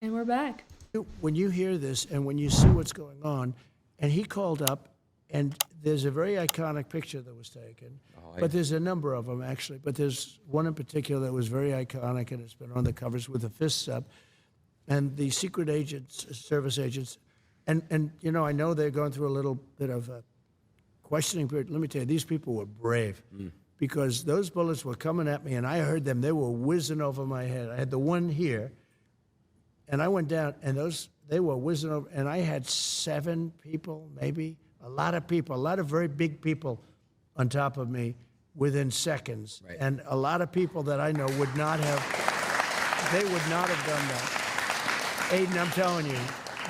And we're back. When you hear this and when you see what's going on, and he called up, and there's a very iconic picture that was taken, but there's a number of them actually, but there's one in particular that was very iconic, and it's been on the covers with the fists up, and the secret agents, service agents, and you know, I know they're going through a little bit of a questioning period. Let me tell you, these people were brave because those bullets were coming at me, and I heard them. They were whizzing over my head. I had the one here, and I went down, and they were whizzing over, and I had 7 people, maybe, a lot of people, a lot of very big people on top of me within seconds. Right. And a lot of people that I know would not have, they would not have done that. Adin, I'm telling you,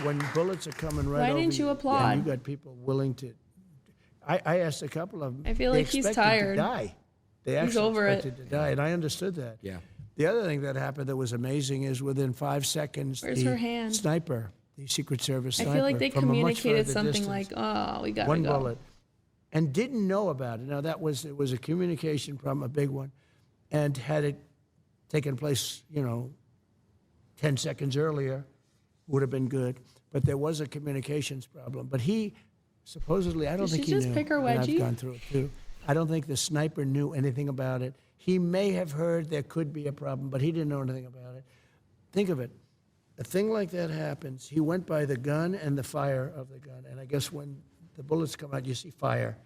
when bullets are coming right over Why didn't you applaud? and you got people willing to, I asked a couple of them. I feel they like he's expected tired. To die. They He's actually over it. expected to die, and I understood that. Yeah. The other thing that happened that was amazing is within 5 seconds, Where's the her hand? sniper, the Secret Service I sniper, feel like they from a much communicated further something distance, like, "Oh, we got to one go." bullet, and didn't know about it. Now it was a communication problem, a big one, and had it taken place, 10 seconds earlier, would have been good. But there was a communications problem. But he supposedly, I don't Did think she he just knew. pick her and wedgie? I've gone through it too. I don't think the sniper knew anything about it. He may have heard there could be a problem, but he didn't know anything about it. Think of it. A thing like that happens. He went by the gun and the fire of the gun. And I guess when the bullets come out, you see fire.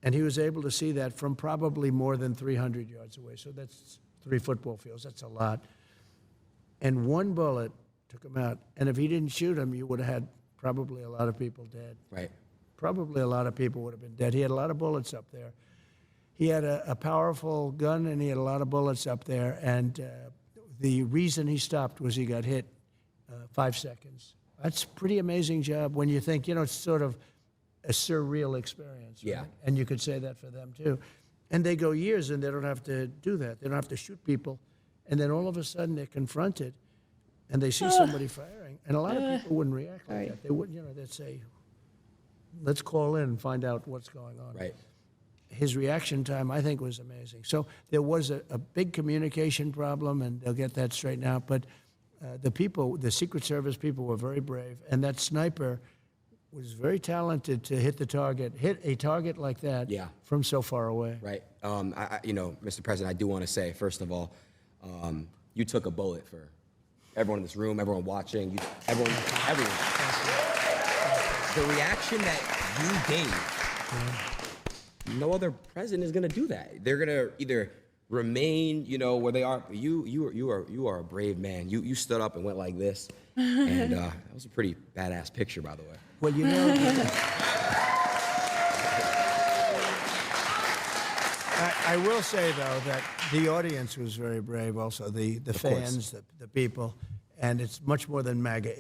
And he was able to see that from probably more than 300 yards away. So that's 3 football fields. That's a lot. And one bullet took him out. And if he didn't shoot him, you would have had probably a lot of people dead. Right. Probably a lot of people would have been dead. He had a lot of bullets up there. He had a powerful gun, and he had a lot of bullets up there. And the reason he stopped was he got hit 5 seconds. That's a pretty amazing job when you think, it's sort of a surreal experience. Right? Yeah. And you could say that for them, too. And they go years, and they don't have to do that. They don't have to shoot people. And then all of a sudden, they're confronted, and they see somebody firing. And a lot of people wouldn't react like that. They wouldn't, they'd say, let's call in and find out what's going on. Right. His reaction time, I think, was amazing. So there was a big communication problem, and they'll get that straightened out. But the Secret Service people were very brave, and that sniper was very talented to hit a target like that from so far away. Right. Mr. President, I do want to say, first of all, you took a bullet for everyone in this room, everyone watching, everyone. The reaction that you gave, no other president is going to do that. They're going to either remain, where they are. You are a brave man. You stood up and went like this, and that was a pretty badass picture, by the way. Well, I will say, though, that the audience was very brave also, the fans, the people, and it's much more than MAGA.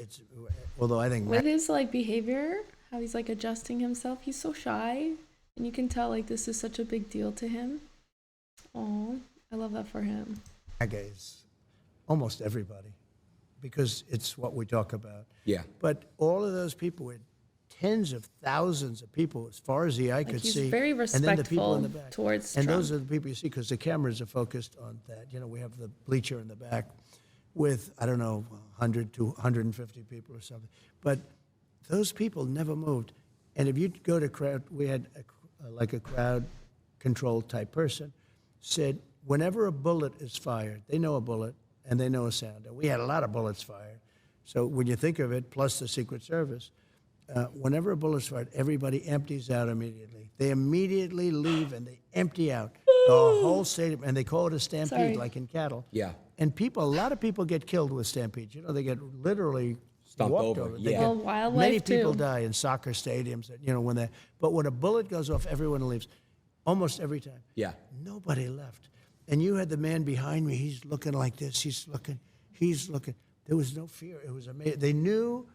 Although I think with his behavior, how he's adjusting himself, he's so shy, and you can tell this is such a big deal to him. Oh, I love that for him. MAGA is almost everybody because it's what we talk about. Yeah. But all of those people were tens of thousands of people as far as the eye could he's see. very and then the people in respectful the back. towards And Trump. those are the people you see because the cameras are focused on that. We have the bleacher in the back with, I don't know, 100 to 150 people or something. But those people never moved. And if you go to crowd, we had a crowd control type person, said whenever a bullet is fired, they know a bullet and they know a sound. And we had a lot of bullets fired. So when you think of it, plus the Secret Service, whenever a bullet's fired, everybody empties out immediately. They immediately leave and they empty out the whole stadium, and they call it a stampede, like in cattle. Yeah. And a lot of people get killed with stampedes. They get literally Stumped walked over. They Yeah. get- Well, wildlife, many people too. die in soccer stadiums. But when a bullet goes off, everyone leaves, almost every time. Yeah. Nobody left. And you had the man behind me. He's looking like this. He's looking. There was no fear. It was amazing. They knew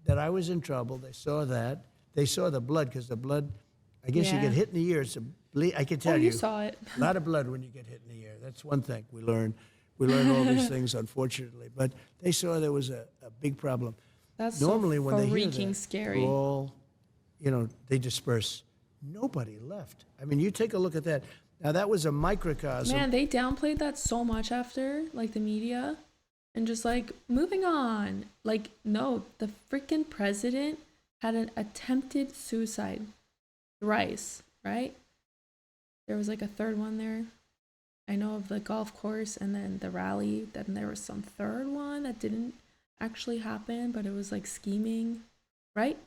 that I was in trouble. They saw that. They saw the blood because the blood, I guess you Yeah. get hit in the ear. It's a bleed. I can tell you you. saw it. A lot of blood when you get hit in the ear. That's one thing we learn. We learn all these things, unfortunately. But they saw there was a big problem. That's Normally, so when they hear freaking that, scary. they're all, they disperse. Nobody left. I mean, you take a look at that. Now, that was a microcosm. Man, they downplayed that so much after, the media. and just like moving on. Like, no, the freaking president had an attempted suicide thrice, right? There was like a third one there. I know of the golf course and then the rally. Then there was some third one that didn't actually happen, but it was like scheming, right?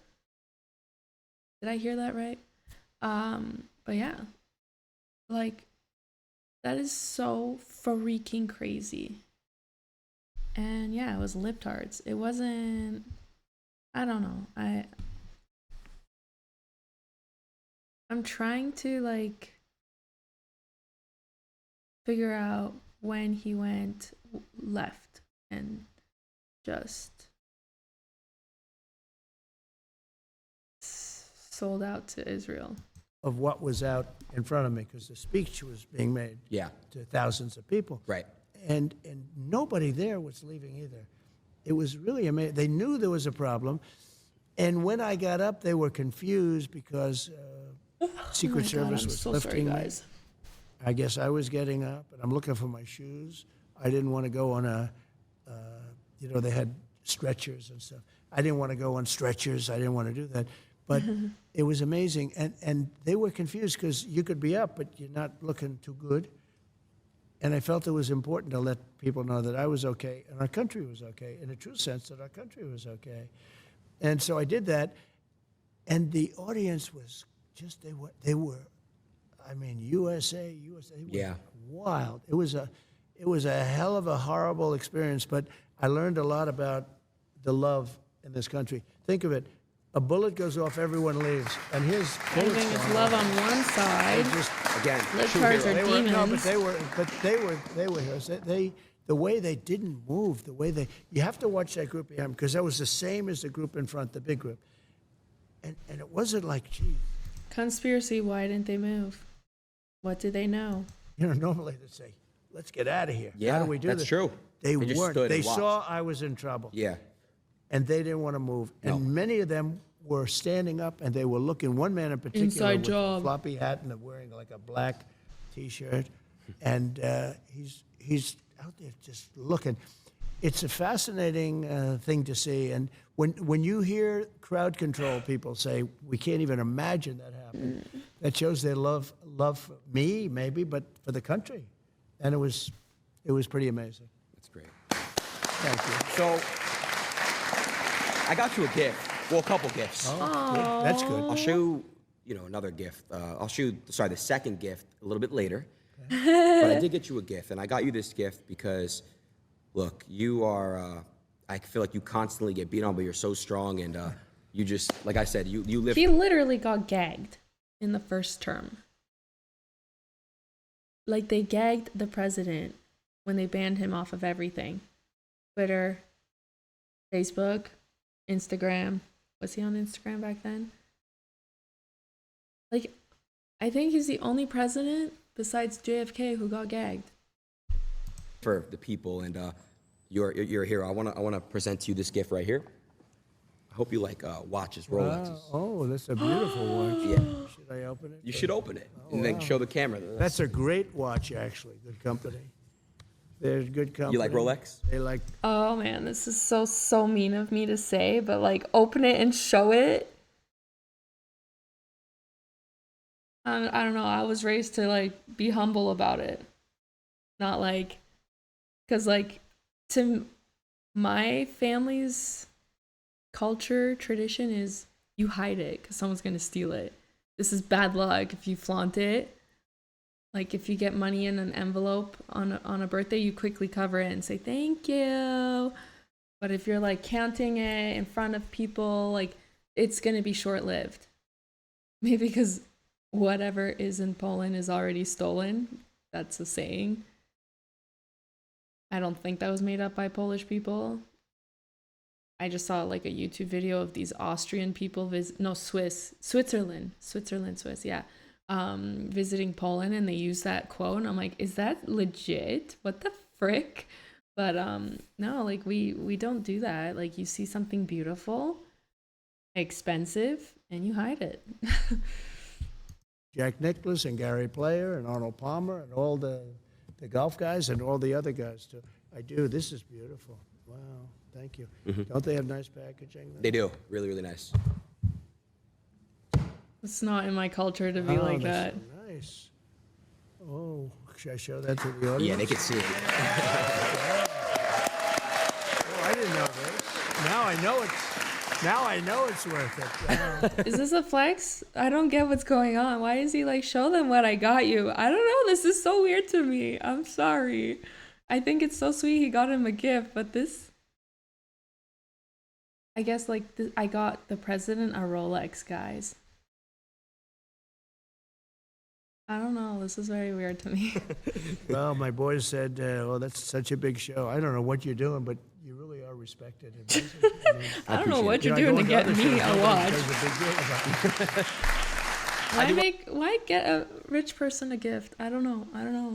Did I hear that right? But yeah, like that is so freaking crazy. And yeah, it was libtards. It wasn't. I don't know. I'm trying to like figure out when he went left and just sold out to Israel. Of what was out in front of me, because the speech was being made Yeah. to thousands of people. Right. And nobody there was leaving either. It was really amazing. They knew there was a problem. And when I got up, they were confused because Secret Service was lifting me. I guess I was getting up, and I'm looking for my shoes. I didn't want to go on they had stretchers and stuff. I didn't want to go on stretchers. I didn't want to do that. But it was amazing. And they were confused because you could be up, but you're not looking too good. And I felt it was important to let people know that I was okay and our country was okay, in a true sense that our country was okay. And so I did that. And the audience was just, they were, I mean, USA, Yeah. wild. It was a hell of a horrible experience, but I learned a lot about the love in this country. Think of it. A bullet goes off, everyone leaves, and his bullets Everything is gone love off. on one side. Just, Again, true Libtards hero. are they were, no, but demons. they were heroes. The way they didn't move, the way you have to watch that group behind, because that was the same as the group in front, the big group. And it wasn't like, gee, Conspiracy, why didn't they move? What did they know? normally they'd say, let's get out of here. Yeah, How do we do that's this? true. They They just weren't. stood They and saw watched. I was in trouble. Yeah. And they didn't want to move. No. And many of them were standing up and they were looking, one man in particular Inside with job. a floppy hat and wearing like a black T-shirt. And he's out there just looking. It's a fascinating thing to see. And when you hear crowd control people say, we can't even imagine that happened, that shows their love for me, maybe, but for the country. And it was pretty amazing. That's great. Thank you. So I got you a gift. Well, a couple gifts. Oh, good. That's good. I'll show you, another gift. I'll show you, the second gift a little bit later. But I did get you a gift, and I got you this gift because, look, you are, I feel like you constantly get beat on, but you're so strong, and you just, like I said, you live. He literally got gagged in the first term. Like, they gagged the president when they banned him off of everything. Twitter, Facebook, Instagram. Was he on Instagram back then? Like, I think he's the only president besides JFK who got gagged. For the people, and you're a hero. I wanna present to you this gift right here. I hope you like watches, Rolexes. Wow. Oh, that's a beautiful watch. Yeah. Should I open it? You should open it and then show the camera. That's a great watch, actually. Good company. They're good company. You like Rolex? They like. Oh man, this is so mean of me to say, but like, open it and show it. I don't know. I was raised to like be humble about it, not like, because like, to my family's culture tradition is you hide it because someone's gonna steal it. This is bad luck if you flaunt it. Like, if you get money in an envelope on a birthday, you quickly cover it and say thank you. But if you're like counting it in front of people, like, it's gonna be short-lived. Maybe because whatever is in Poland is already stolen. That's a saying. I don't think that was made up by Polish people. I just saw like a YouTube video of these Austrian people Switzerland, yeah. Visiting Poland, and they use that quote, and I'm like, is that legit? What the frick? But no, like we don't do that. Like, you see something beautiful, expensive, and you hide it. Jack Nicklaus and Gary Player and Arnold Palmer and all the golf guys and all the other guys too. I do. This is beautiful. Wow. Thank you. Don't they have nice packaging? They do. Really, really nice. It's not in my culture to be like that. That's so nice. Oh, should I show that to the audience? Yeah, they can see it. Oh, I didn't know this. Now I know it's worth it. Wow. Is this a flex? I don't get what's going on. Why is he like, show them what I got you? I don't know. This is so weird to me. I'm sorry. I think it's so sweet he got him a gift, but this, I guess like I got the president a Rolex, guys. I don't know. This is very weird to me. Well, my boys said, "Oh, that's such a big show. I don't know what you're doing, but you really are respected." I don't know what you're I doing go to get other me shows, a nobody watch. does a big deal about it. Why get a rich person a gift? I don't know.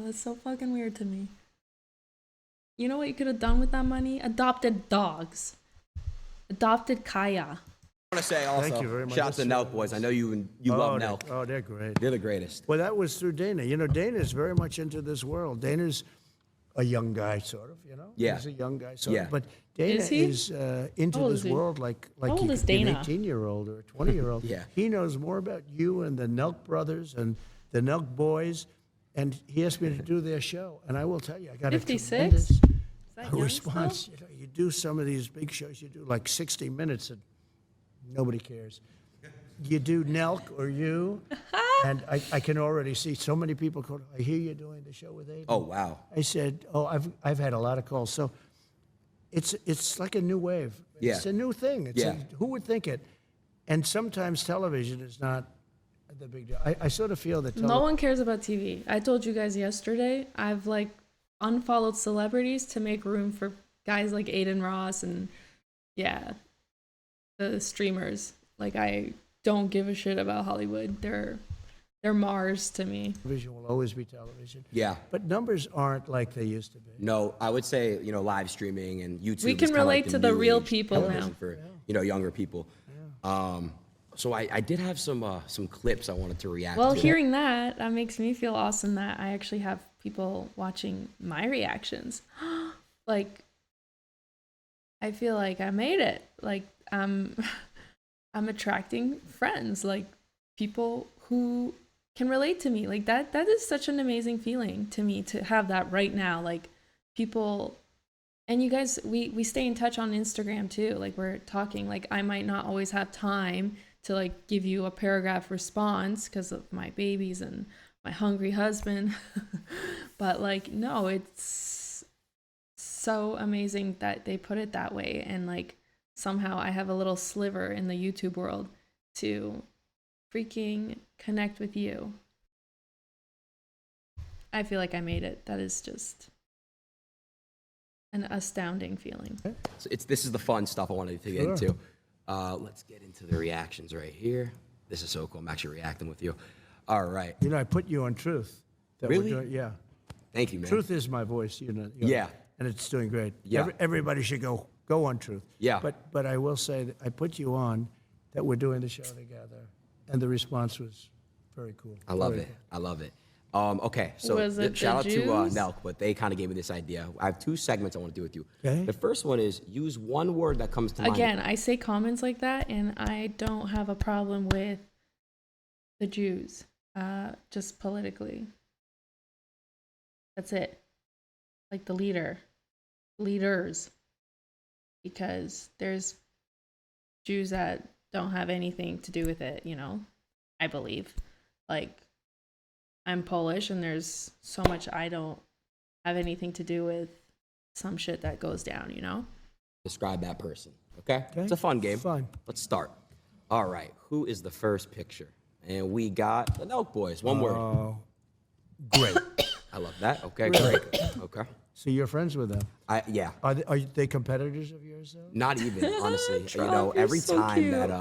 That's so fucking weird to me. You know what you could have done with that money? Adopted dogs. Adopted Kaya. I want to say also, Thank you very much. shout out to That's Nelk boys. I know you love Nelk. Oh, they're great. They're the greatest. Well, that was through Dana. You know, Dana's very much into this world. Dana's a young guy, sort of, you know? Yeah. He's a young guy, sort Yeah. of. But Dana Is he? is into How old this is he? world like How old he is could be an Dana? 18-year-old or a 20-year-old. Yeah. He knows more about you and the Nelk brothers and the Nelk boys. And he asked me to do their show. And I will tell you, I got 56? a tremendous Is that young response. still? You know, you do some of these big shows, you do like 60 minutes and nobody cares. You do Nelk or you, and I can already see so many people go, I hear you're doing the show with Adin. Oh, wow. I said, oh, I've had a lot of calls. So it's like a new wave. Yeah. It's a new thing. Yeah. Who would think it? And sometimes television is not the big deal. I sort of feel that No one cares about TV. I told you guys yesterday, I've like unfollowed celebrities to make room for guys like Adin Ross and yeah, the streamers. Like I don't give a shit about Hollywood. They're Mars to me. television will always be television. Yeah. But numbers aren't like they used to be. No, I would say, live streaming and YouTube. We is can kinda relate like to the new real age people television now. for, younger people. So I did have some clips I wanted to react Well, to. hearing that makes me feel awesome that I actually have people watching my reactions. Like, I feel like I made it. Like, I'm attracting friends, like people who can relate to me. Like that is such an amazing feeling to me to have that right now. Like people, and you guys, we stay in touch on Instagram too. Like we're talking, like I might not always have time to like give you a paragraph response because of my babies and my hungry husband. But like, no, it's so amazing that they put it that way. And like, somehow I have a little sliver in the YouTube world to freaking connect with you. I feel like I made it. That is just an astounding feeling. So this is the fun stuff I wanted to get Sure. into. Let's get into the reactions right here. This is so cool. I'm actually reacting with you. All right. You know, I put you on Truth. That Really? We're doing, yeah. Thank you, man. Truth is my voice, Yeah. And it's doing great. Yeah. Everybody should go on Truth. Yeah. But I will say that I put you on that we're doing the show together, and the response was very cool. I love Very it. I love it. Okay, so Was it shout out the to Jews? Nelk, but they kind of gave me this idea. I have 2 segments I want to do with you. Okay. The first one is use one word that comes to mind. Again, I say comments like that, and I don't have a problem with the Jews, just politically. That's it. Like the leaders, because there's Jews that don't have anything to do with it, I believe. Like, I'm Polish, and there's so much I don't have anything to do with some shit that goes down, Describe that person, okay? Okay. It's a fun game. Fun. Let's start. All right, who is the first picture? And we got the Nelk boys. One word. Oh, great. I love that. Okay, Really? great. Okay. So you're friends with them? Yeah. Are they competitors of yours, though? Not even, honestly. Trump, you're every so time cute. that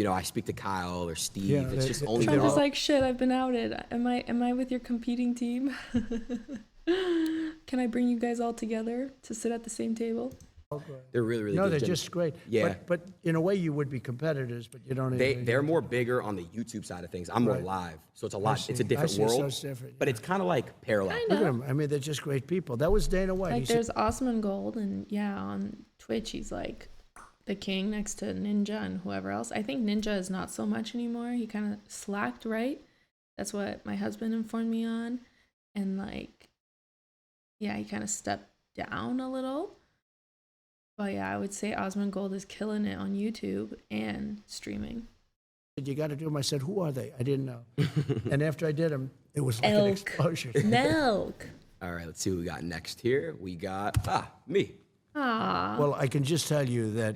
I speak to Kyle or Steve, Yeah, it's just only Trump they're is all- like, shit, I've been outed. Am I with your competing team? Can I bring you guys all together to sit at the same table? They're really, really No, good. they're Jimmy. just great. Yeah. But in a way, you would be competitors, but you don't even. They're more bigger on the YouTube side of things. I'm more Right. live, so it's a lot. It's see. a different I see, so world, it's different, but yeah. it's kind of like parallel. Kind Look at of. them. I mean, they're just great people. That was Dana White. Like He said, there's Osman Gold, and yeah, on Twitch he's like the king next to Ninja and whoever else. I think Ninja is not so much anymore. He kind of slacked, right? That's what my husband informed me on, and like, yeah, he kind of stepped down a little. But yeah, I would say Osman Gold is killing it on YouTube and streaming. you got to do them. I said, who are they? I didn't know. And after I did them, it was like an Elk. explosion. Milk. All right, let's see what we got next here. We got me. Ah. Well, I can just tell you that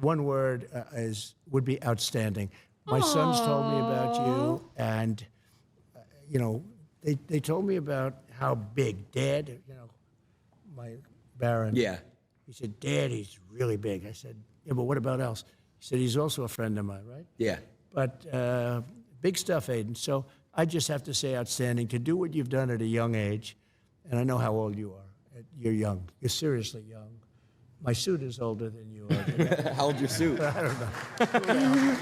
one word would be outstanding. My sons told me about you, and you know, they told me about how big Dad. You know, my Baron. Yeah. He said, Dad, he's really big. I said, yeah, but what about else? He said, he's also a friend of mine, right? Yeah. But big stuff, Adin. So I just have to say outstanding to do what you've done at a young age. And I know how old you are. You're young. You're seriously young. My suit is older than you are. But How old your suit? I don't know.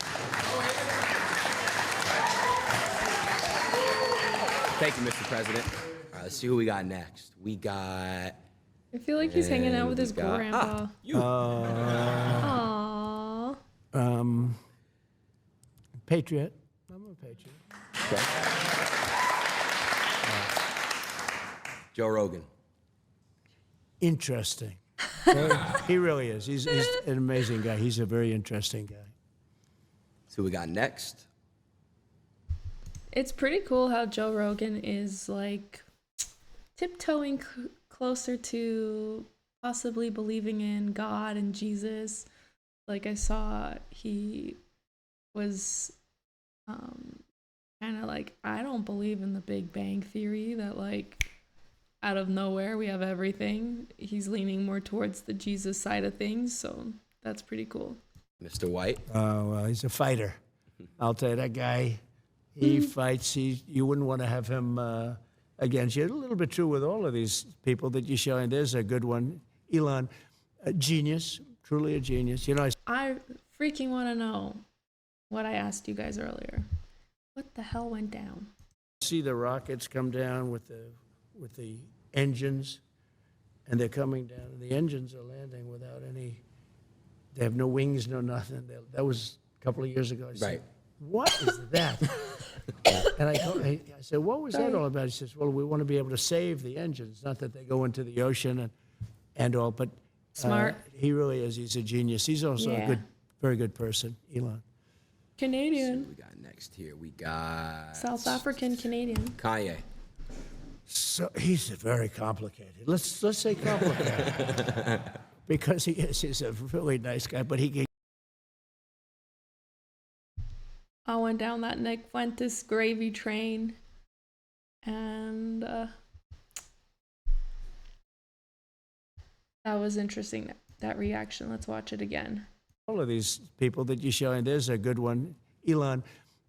Thank you, Mr. President. All right, let's see who we got next. We got. I feel like he's hanging out with his we got- grandpa. You. Aww. Patriot. I'm a patriot. Okay. Joe Rogan. Interesting. He really is. He's an amazing guy. He's a very interesting guy. See who we got next. It's pretty cool how Joe Rogan is like tiptoeing closer to possibly believing in God and Jesus. Like I saw he was kind of like, I don't believe in the Big Bang Theory that like out of nowhere we have everything. He's leaning more towards the Jesus side of things, so that's pretty cool. Mr. White. Oh, well, he's a fighter. I'll tell you, that guy, he fights. You wouldn't want to have him against you. A little bit true with all of these people that you're showing. There's a good one. Elon, a genius, truly a genius. You know, I freaking want to know what I asked you guys earlier. What the hell went down? see the rockets come down with the engines, and they're coming down, and the engines are landing without any, they have no wings, no nothing. That was a couple of years ago. I said, Right. what is that? And I said, what was that all about? He says, well, we want to be able to save the engines, not that they go into the ocean and all, but Smart. he really is. He's a genius. He's also a Yeah. good, very good person, Elon. See Canadian. what we got next here. We got South African Canadian. Kanye. So he's very complicated. Let's say complicated, because he is. He's a really nice guy, but he can. I went down that Nick Fuentes gravy train, and that was interesting. That reaction. Let's watch it again. All of these people that you're showing, there's a good one. Elon,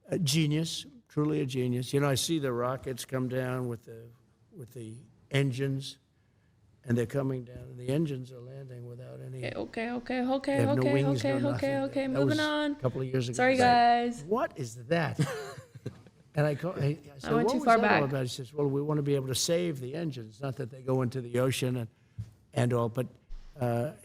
a genius, truly a genius. You know, I see the rockets come down with the engines, and they're coming down, and the engines are landing without any. Okay. They have no wings, no nothing. Okay. That Moving was on. A couple of years ago. Sorry, guys. What is that? And I said, went what too was far that all back. about? He says, well, we want to be able to save the engines, not that they go into the ocean and all, but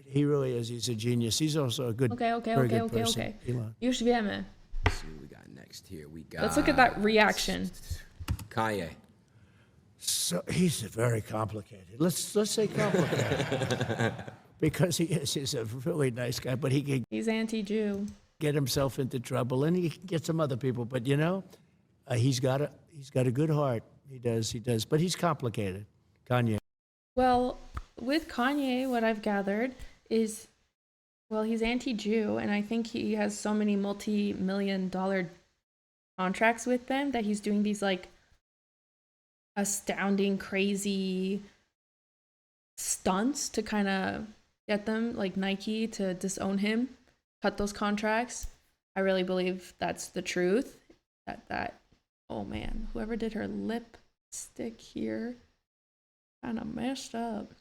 he really is. He's a genius. He's also a good, very good person, Elon. Już wiemy. Let's see what we got next here. We got Let's look at that reaction. Kanye. So he's very complicated. Let's say complicated, because he is. He's a really nice guy, but he can He's anti-Jew. get himself into trouble, and he can get some other people. But you know, he's got a good heart. He does. But he's complicated. Kanye. Well, with Kanye, what I've gathered is, well, he's anti-Jew, and I think he has so many multi-million-dollar contracts with them that he's doing these like astounding, crazy stunts to kind of get them, like Nike, to disown him, cut those contracts. I really believe that's the truth. That oh man, whoever did her lipstick here kind of messed up.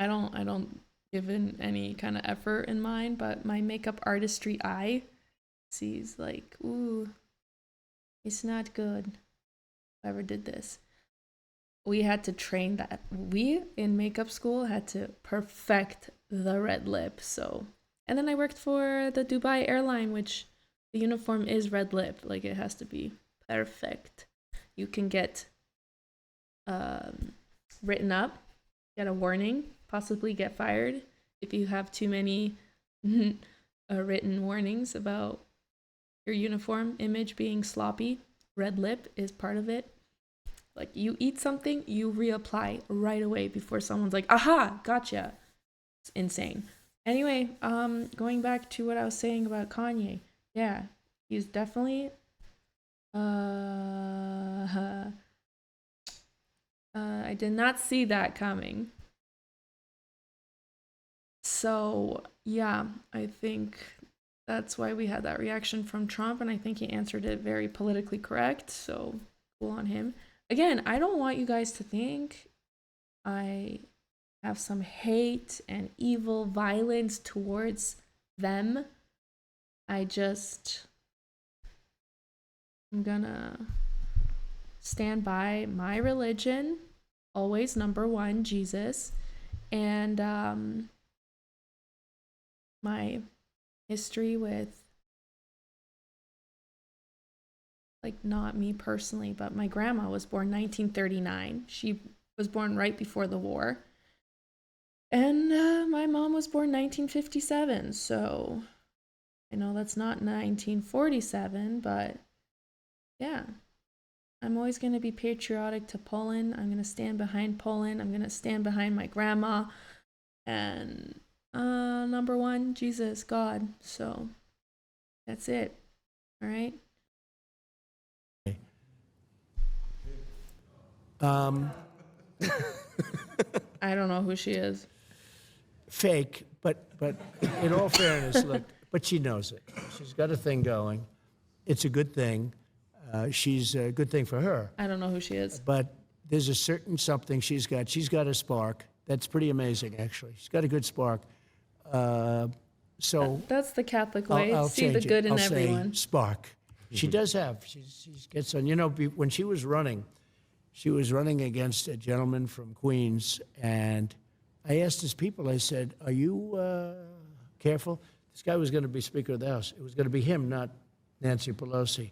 I don't given any kind of effort in mine, but my makeup artistry eye sees like, ooh, it's not good. Whoever did this. We had to train that. We in makeup school had to perfect the red lip. So, and then I worked for the Dubai airline, which the uniform is red lip. Like it has to be perfect. You can get written up, get a warning, possibly get fired if you have too many written warnings about your uniform image being sloppy. Red lip is part of it. Like you eat something, you reapply right away before someone's like, aha, gotcha. It's insane. Anyway, going back to what I was saying about Kanye. Yeah, he's definitely I did not see that coming. So, yeah, I think that's why we had that reaction from Trump, and I think he answered it very politically correct, so cool on him. Again, I don't want you guys to think I have some hate and evil violence towards them. I'm gonna stand by my religion, always number one, Jesus, and my history with, like, not me personally, but my grandma was born 1939. She was born right before the war. And my mom was born 1957, so I know that's not 1947, but yeah. I'm always going to be patriotic to Poland. I'm going to stand behind Poland. I'm going to stand behind my grandma. And number one, Jesus, God. So that's it. All right. I don't know who she is. Fake, but in all fairness, look, but she knows it. She's got a thing going. It's a good thing. She's a good thing for her. I don't know who she is. But there's a certain something she's got. She's got a spark. That's pretty amazing, actually. She's got a good spark. So That's the Catholic way. I'll See the change good it. in I'll everyone. say spark. She does have. She gets on. You know, when she was running against a gentleman from Queens, and I asked his people, I said, are you careful? This guy was going to be Speaker of the House. It was going to be him, not Nancy Pelosi.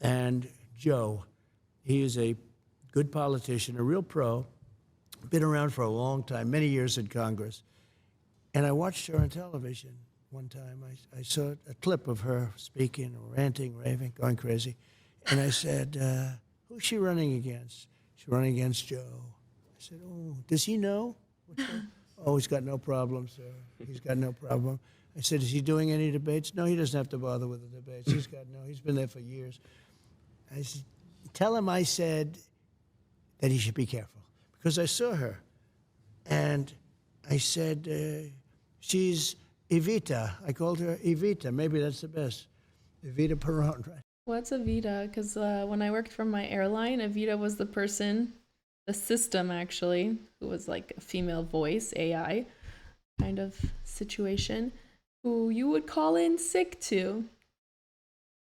And Joe, he is a good politician, a real pro, been around for a long time, many years in Congress. And I watched her on television one time. I saw a clip of her speaking, ranting, raving, going crazy. And I said, who's she running against? She's running against Joe. I said, oh, does he know? Oh, he's got no problem, sir. He's got no problem. I said, is he doing any debates? No, he doesn't have to bother with the debates. He's been there for years. I said, tell him I said that he should be careful. Because I saw her. And I said, she's Evita. I called her Evita. Maybe that's the best. Evita Peron, right? What's Evita? Because when I worked for my airline, Evita was the person, the system actually, who was like a female voice, AI kind of situation, who you would call in sick to.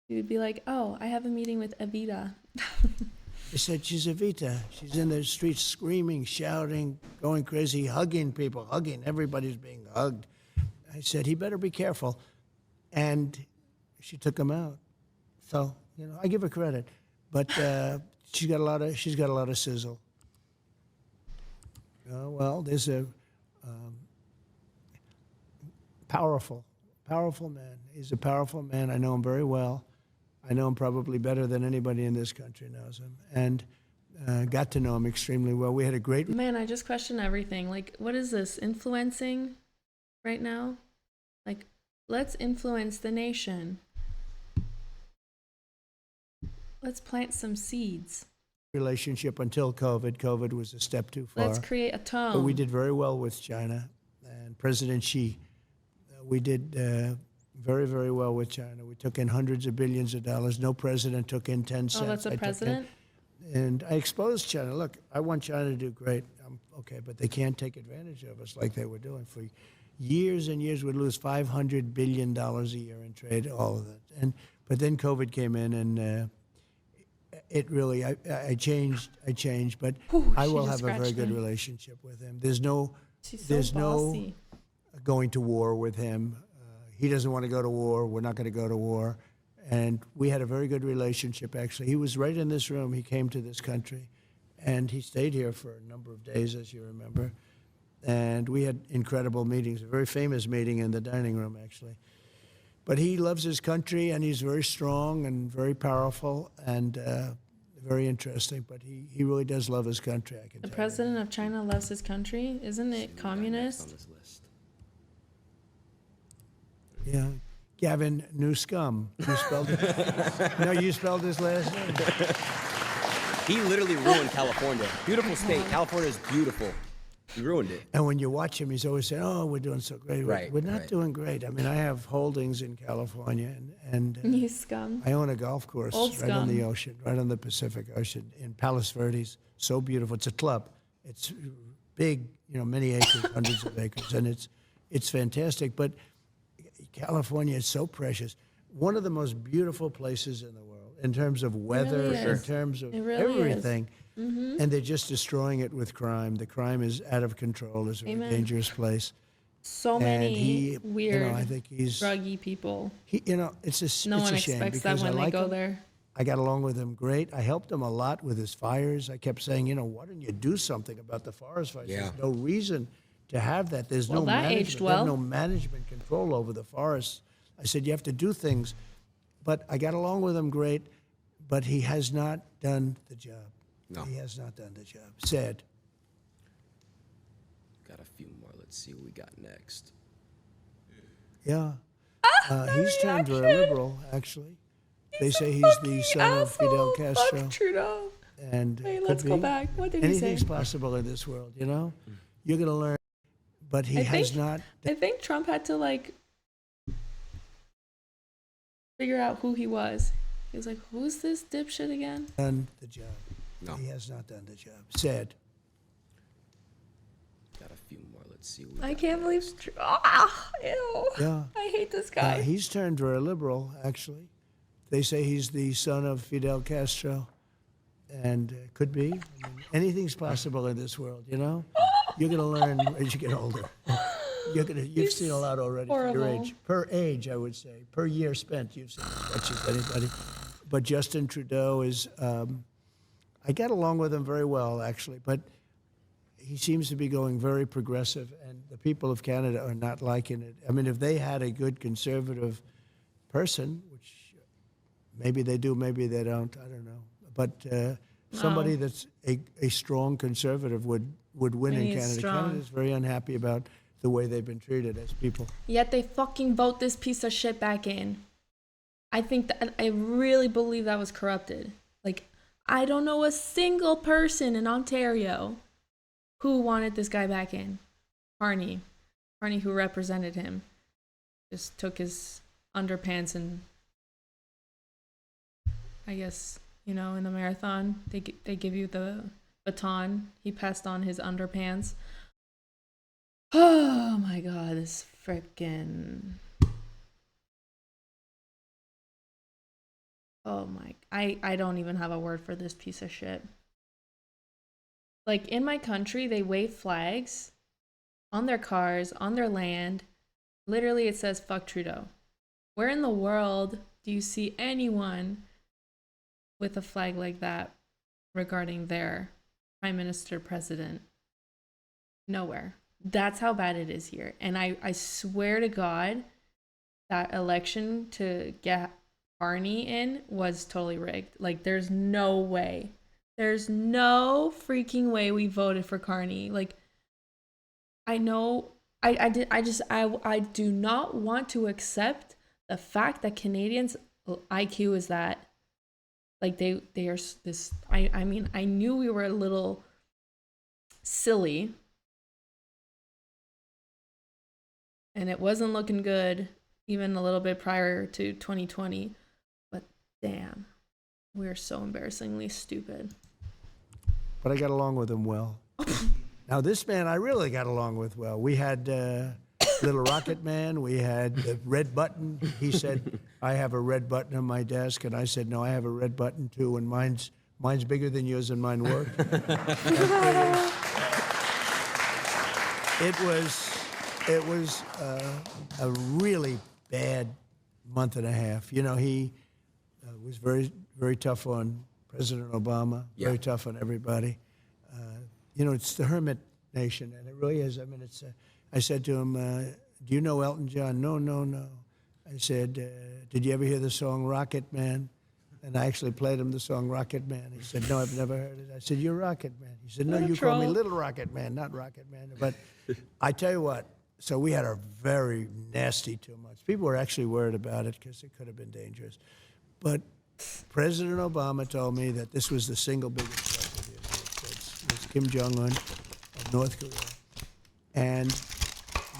You would be like, oh, I have a meeting with Evita. I said, she's Evita. She's in the streets screaming, shouting, going crazy, hugging people, Everybody's being hugged. I said, he better be careful. And she took him out. So, you know, I give her credit. But she's got a lot of sizzle. Well, there's a powerful man. He's a powerful man. I know him very well. I know him probably better than anybody in this country knows him, and got to know him extremely well. We had a great... Man, I just question everything. Like, what is this, influencing right now? Like, let's influence the nation. Let's plant some seeds. Relationship until COVID. COVID was a step too far. Let's create a tone. But we did very well with China, and President Xi. We did very, very well with China. We took in hundreds of billions of dollars. No president took in 10 cents. Oh, that's a president? And I exposed China. Look, I want China to do great. I'm okay, but they can't take advantage of us like they were doing for years and years. We'd lose $500 billion a year in trade, all of that. But then COVID came in, and it really, I changed, but Whew, I she will just have a very scratched good me. relationship with him. There's no She's so bossy. going to war with him. He doesn't want to go to war. We're not going to go to war. And we had a very good relationship, actually. He was right in this room. He came to this country, and he stayed here for a number of days, as you remember. And we had incredible meetings, a very famous meeting in the dining room, actually. But he loves his country, and he's very strong and very powerful and very interesting. But he really does love his country, I can The tell president of China loves his country. Isn't it communist? On this list. you. Yeah. Gavin Newscomb. You spelled it? No, you spelled his last name. He literally ruined California. Beautiful state. California is beautiful. He ruined it. And when you watch him, he's always saying, "Oh, we're doing so great." Right, We're not right. doing great. I mean, I have holdings in California, and You scum. I own a golf course Old right on the scum. ocean, right on the Pacific Ocean in Palos Verdes. So beautiful. It's a club. It's big, many acres, hundreds of acres, and it's fantastic. But California is so precious. One of the most beautiful places in the world in terms of weather, really in is. terms of It really is. everything. And they're just destroying it with crime. The crime is out of control. It's a very Amen. dangerous place. So And many he, weird, I think he's, druggy people. it's a, No it's one a shame expects that because when I they like go him. there. I got along with him great. I helped him a lot with his fires. I kept saying, why don't you do something about the forest fires? Yeah. There's no reason to have that. There's Well, no that management. aged They have well. no management control over the forests. I said, you have to do things. But I got along with him great, but he has not done the job. No. He has not done the job. Sad. Got a few more. Let's see what we got next. Yeah. He's turned very liberal, actually. They say he's the son of Fidel Castro. Fuck Trudeau. And Hey, could let's go be. back. What did he say? Anything's possible in this world, You're going to learn. But he I has think- not I think Trump had to figure out who he was. He was like, "Who's this dipshit again?" done the job. No. He has not done the job. Sad. Got a few more. Let's see what we I got can't believe. next. Ew. Yeah. I hate this guy. He's turned very liberal, actually. They say he's the son of Fidel Castro. And could be. I mean, anything's possible in this world, You're going to learn as you get older. You've seen a lot already for your horrible. age. Per age, I would say. Per year spent, you've seen as much as anybody. But Justin Trudeau is, I got along with him very well, actually. But he seems to be going very progressive, and the people of Canada are not liking it. I mean, if they had a good conservative person, which maybe they do, maybe they don't, I don't know. But somebody that's a strong conservative would win We in need Canada. strong. Canada's very unhappy about the way they've been treated as people. Yet they fucking vote this piece of shit back in. I really believe that was corrupted. I don't know a single person in Ontario who wanted this guy back in. Carney, who represented him, just took his underpants and, I guess, in the marathon, they give you the baton. He passed on his underpants. Oh my god, this frickin'. Oh my, I don't even have a word for this piece of shit. In my country, they wave flags on their cars, on their land. Literally, it says fuck Trudeau. Where in the world do you see anyone with a flag like that regarding their prime minister, president? Nowhere. That's how bad it is here. And I swear to God, that election to get Carney in was totally rigged. There's no way. There's no freaking way we voted for Carney. I know I do not want to accept the fact that Canadians' IQ is that. They are this. I mean, I knew we were a little silly, and it wasn't looking good even a little bit prior to 2020. But damn, we're so embarrassingly stupid. But I got along with him well. Now, this man I really got along with well. We had Little Rocket Man. We had the red button. He said, I have a red button on my desk. And I said, no, I have a red button too. And mine's bigger than yours and mine work. It was a really bad month and a half. You know, he was very, very tough on President Obama, very tough on everybody. You know, it's the hermit nation, and it really is. I mean, I said to him, do you know Elton John? No, no, no. I said, did you ever hear the song Rocket Man? And I actually played him the song Rocket Man. He said, no, I've never heard it. I said, you're Rocket Man. He said, no, you call me Little Rocket Man, not Rocket Man. But I tell you what, so we had a very nasty 2 months. People were actually worried about it because it could have been dangerous. But President Obama told me that this was the single biggest threat to the United States. It was Kim Jong-un of North Korea. And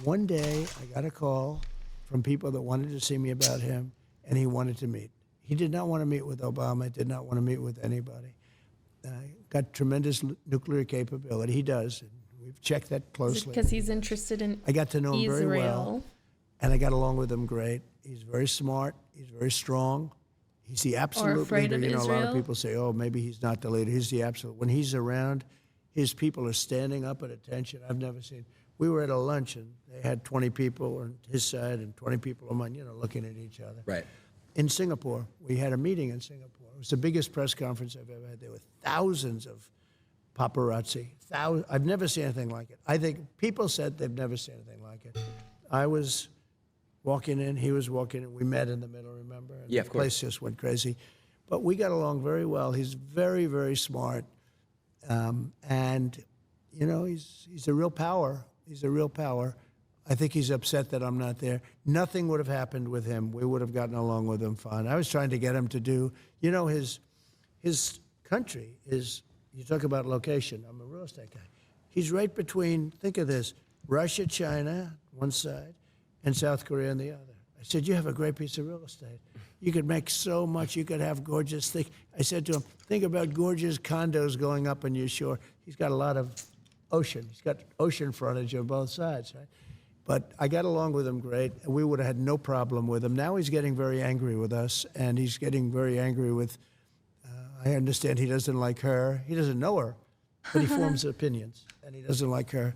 one day I got a call from people that wanted to see me about him, and he wanted to meet. He did not want to meet with Obama, did not want to meet with anybody. Got tremendous nuclear capability. He does. And we've checked that closely. Because he's interested in I got to know him Israel. very well, and I got along with him great. He's very smart. He's very strong. He's the absolute afraid leader. of You know, a lot of Israel? people say, oh, maybe he's not the leader. He's the absolute. When he's around, his people are standing up at attention. I've never seen. We were at a lunch, and they had 20 people on his side and 20 people on mine, you know, looking at each other. Right. In Singapore, we had a meeting in Singapore. It was the biggest press conference I've ever had. There were thousands of paparazzi. I've never seen anything like it. I think people said they've never seen anything like it. I was walking in, he was walking in. We met in the middle, remember? And Yeah, of the course. place just went crazy. But we got along very well. He's very, very smart. And, you know, he's a real power. He's a real power. I think he's upset that I'm not there. Nothing would have happened with him. We would have gotten along with him fine. I was trying to get him to do, you know, his country is, you talk about location. I'm a real estate guy. He's right between, think of this, Russia, China, one side, and South Korea on the other. I said, you have a great piece of real estate. You could make so much. You could have gorgeous things. I said to him, think about gorgeous condos going up on your shore. He's got a lot of ocean. He's got ocean frontage on both sides, right? But I got along with him great. We would have had no problem with him. Now he's getting very angry with us, and he's getting very angry with, I understand he doesn't like her. He doesn't know her, but he forms opinions, and he doesn't like her.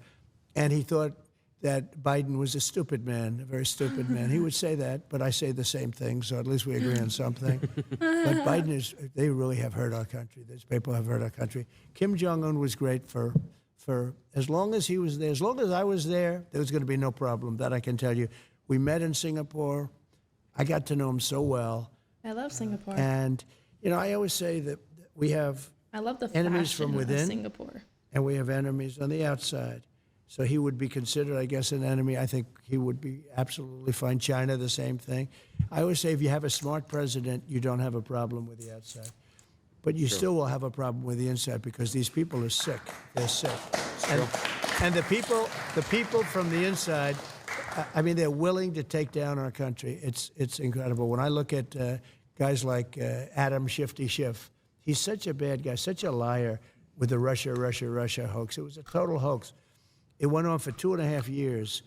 And he thought that Biden was a stupid man, a very stupid man. He would say that, but I say the same thing, so at least we agree on something. But Biden is, they really have hurt our country. These people have hurt our country. Kim Jong-un was great for as long as he was there. As long as I was there, there was going to be no problem. That I can tell you. We met in Singapore. I got to know him so well. I love Singapore. And, you know, I always say that we have I love the enemies fashion from of within. Singapore. And we have enemies on the outside. So he would be considered, I guess, an enemy. I think he would be absolutely fine. China, the same thing. I always say if you have a smart president, you don't have a problem with the outside. But you still will have a problem with the inside because these people are sick. They're sick. And the people from the inside, I mean, they're willing to take down our country. It's incredible. When I look at guys like Adam Shifty Schiff, he's such a bad guy, such a liar with the Russia hoax. It was a total hoax. It went on for 2.5 years,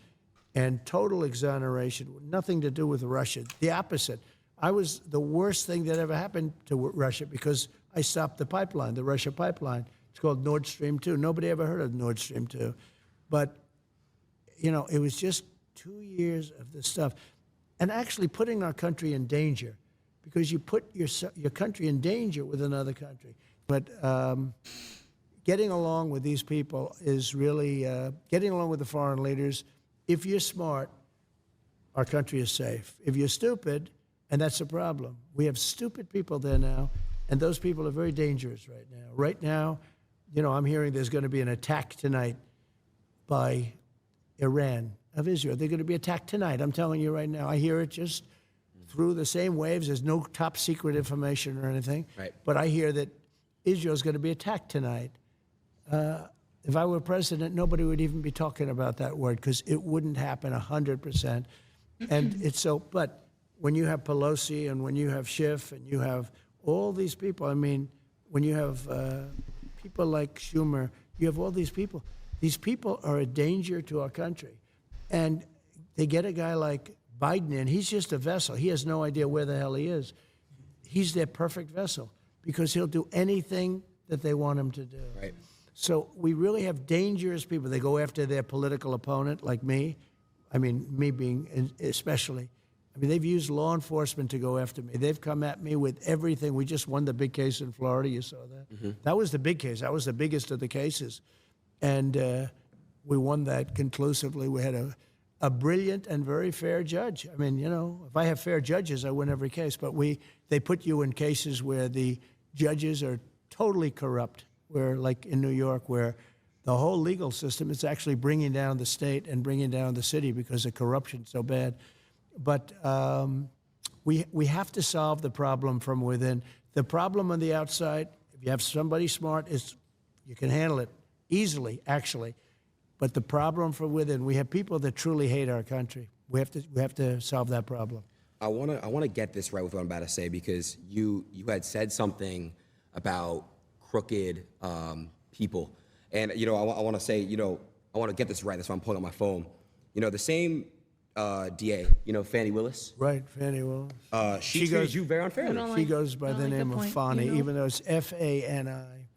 and total exoneration, nothing to do with Russia. The opposite. I was the worst thing that ever happened to Russia because I stopped the pipeline, the Russia pipeline. It's called Nord Stream 2. Nobody ever heard of Nord Stream 2. But, you know, it was just 2 years of this stuff. And actually putting our country in danger because you put your country in danger with another country. But getting along with these people is really, getting along with the foreign leaders, if you're smart, our country is safe. If you're stupid, and that's a problem. We have stupid people there now, and those people are very dangerous right now. Right now, you know, I'm hearing there's going to be an attack tonight by Iran of Israel. They're going to be attacked tonight. I'm telling you right now. I hear it just through the same waves. There's no top secret information or anything. Right. But I hear that Israel's going to be attacked tonight. If I were president, nobody would even be talking about that word because it wouldn't happen 100%. And it's so, but when you have Pelosi and when you have Schiff and you have all these people, I mean, when you have people like Schumer, you have all these people, These people are a danger to our country. And they get a guy like Biden in, he's just a vessel. He has no idea where the hell he is. He's their perfect vessel because he'll do anything that they want him to do. Right. So we really have dangerous people. They go after their political opponent, like me. I mean, me being especially. I mean, they've used law enforcement to go after me. They've come at me with everything. We just won the big case in Florida. You saw that? Mm-hmm. That was the big case. That was the biggest of the cases. And we won that conclusively. We had a brilliant and very fair judge. I mean, you know, if I have fair judges, I win every case. But they put you in cases where the judges are totally corrupt, where, like in New York, where the whole legal system is actually bringing down the state and bringing down the city because the corruption's so bad. But we have to solve the problem from within. The problem on the outside, if you have somebody smart, is you can handle it easily, actually. But the problem from within, we have people that truly hate our country. We have to solve that problem. I wanna get this right with what I'm about to say, because you had said something about crooked people, and you know I want to say, you know, I want to get this right. That's why I'm pulling out my phone. You know, the same DA, you know, Fannie Willis. Right, Fannie Willis. She treated you very unfairly. She goes by the name of Fani, you know? even though it's Fani.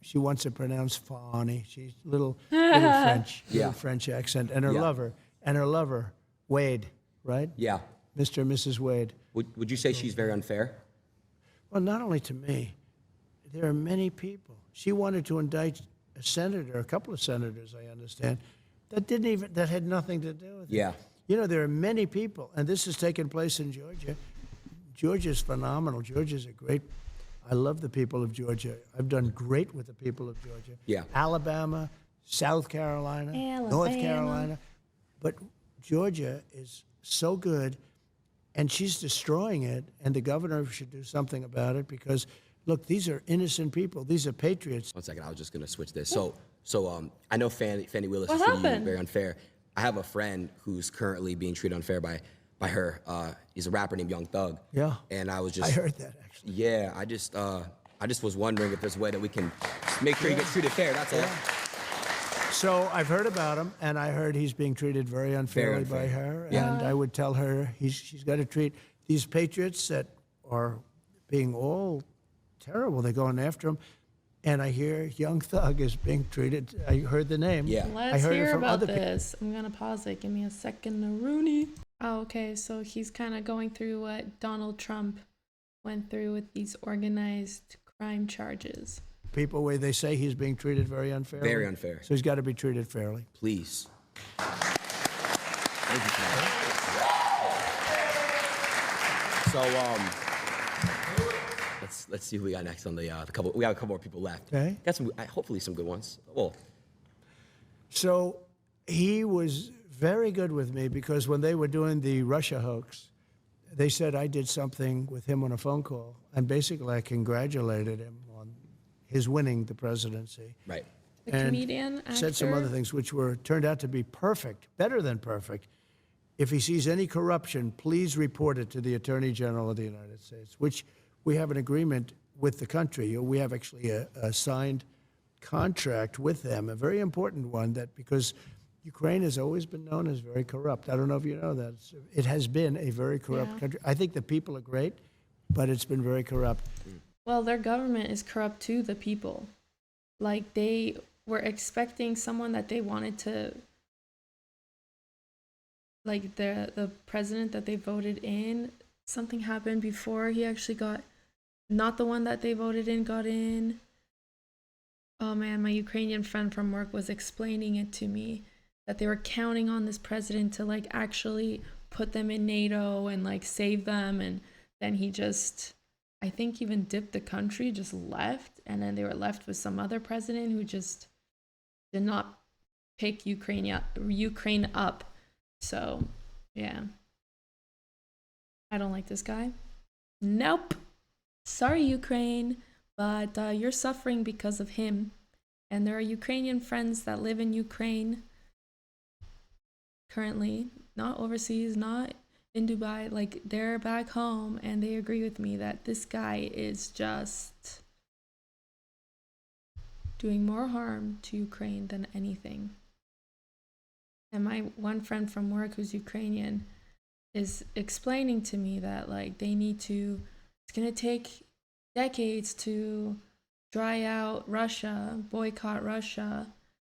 She wants it pronounced Fani. She's little French, little French accent, and her lover, Wade, right? Yeah. Mr. and Mrs. Wade. Would you say she's very unfair? Well, not only to me, there are many people. She wanted to indict a senator, a couple of senators, I understand, that had nothing to do with it. Yeah. You know, there are many people, and this has taken place in Georgia. Georgia's phenomenal. Georgia's I love the people of Georgia. I've done great with the people of Georgia. Yeah. Alabama, South Carolina, North Carolina. But Georgia is so good, and she's destroying it, and the governor should do something about it because, look, these are innocent people. These are patriots. 1 second, I was just gonna switch this. So I know Fannie Willis What is treating you happened? very unfair. I have a friend who's currently being treated unfair by her. He's a rapper named Young Thug. Yeah. And I was just. I heard that, actually. Yeah, I just was wondering if there's a way that we can make sure he gets treated fair. That's all. So I've heard about him, and I heard he's being treated very unfairly by unfair. her. Yeah. And I would tell her she's got to treat these patriots that are being all terrible. They're going after him. And I hear Young Thug is being treated. I heard the name. Yeah. I Let's heard it hear from about other this. I'm gonna pause it. Give me a second, Rooney. Oh, okay. So he's kind of going through what Donald Trump went through with these organized crime charges. people where they say he's being treated very unfairly. Very unfair. So he's got to be treated fairly. Please. Thank you, Father. So, let's see who we got next on the couple. We got a couple more people left. Okay. Got some, hopefully some good ones. Well, So he was very good with me because when they were doing the Russia hoax, they said I did something with him on a phone call, and basically I congratulated him on his winning the presidency. right. The And comedian, actor. said some other things which turned out to be perfect, better than perfect. If he sees any corruption, please report it to the Attorney General of the United States, which we have an agreement with the country. We have actually a signed contract with them, a very important one, that because Ukraine has always been known as very corrupt. I don't know if you know that. It has been a very corrupt country. I think the people are great, but it's been very corrupt. Well, their government is corrupt to the people. Like, they were expecting someone that they wanted to, like the president that they voted in, something happened before he actually got, not the one that they voted in got in. Oh man, my Ukrainian friend from work was explaining it to me, that they were counting on this president to like actually put them in NATO and like save them, and then he just, I think, even dipped the country, just left, and then they were left with some other president who just did not pick Ukraine up. So, yeah. I don't like this guy. Nope. Sorry, Ukraine, but you're suffering because of him. And there are Ukrainian friends that live in Ukraine currently, not overseas, not in Dubai, like they're back home, and they agree with me that this guy is just doing more harm to Ukraine than anything. And my one friend from work who's Ukrainian is explaining to me that like they need to, it's gonna take decades to dry out Russia, boycott Russia,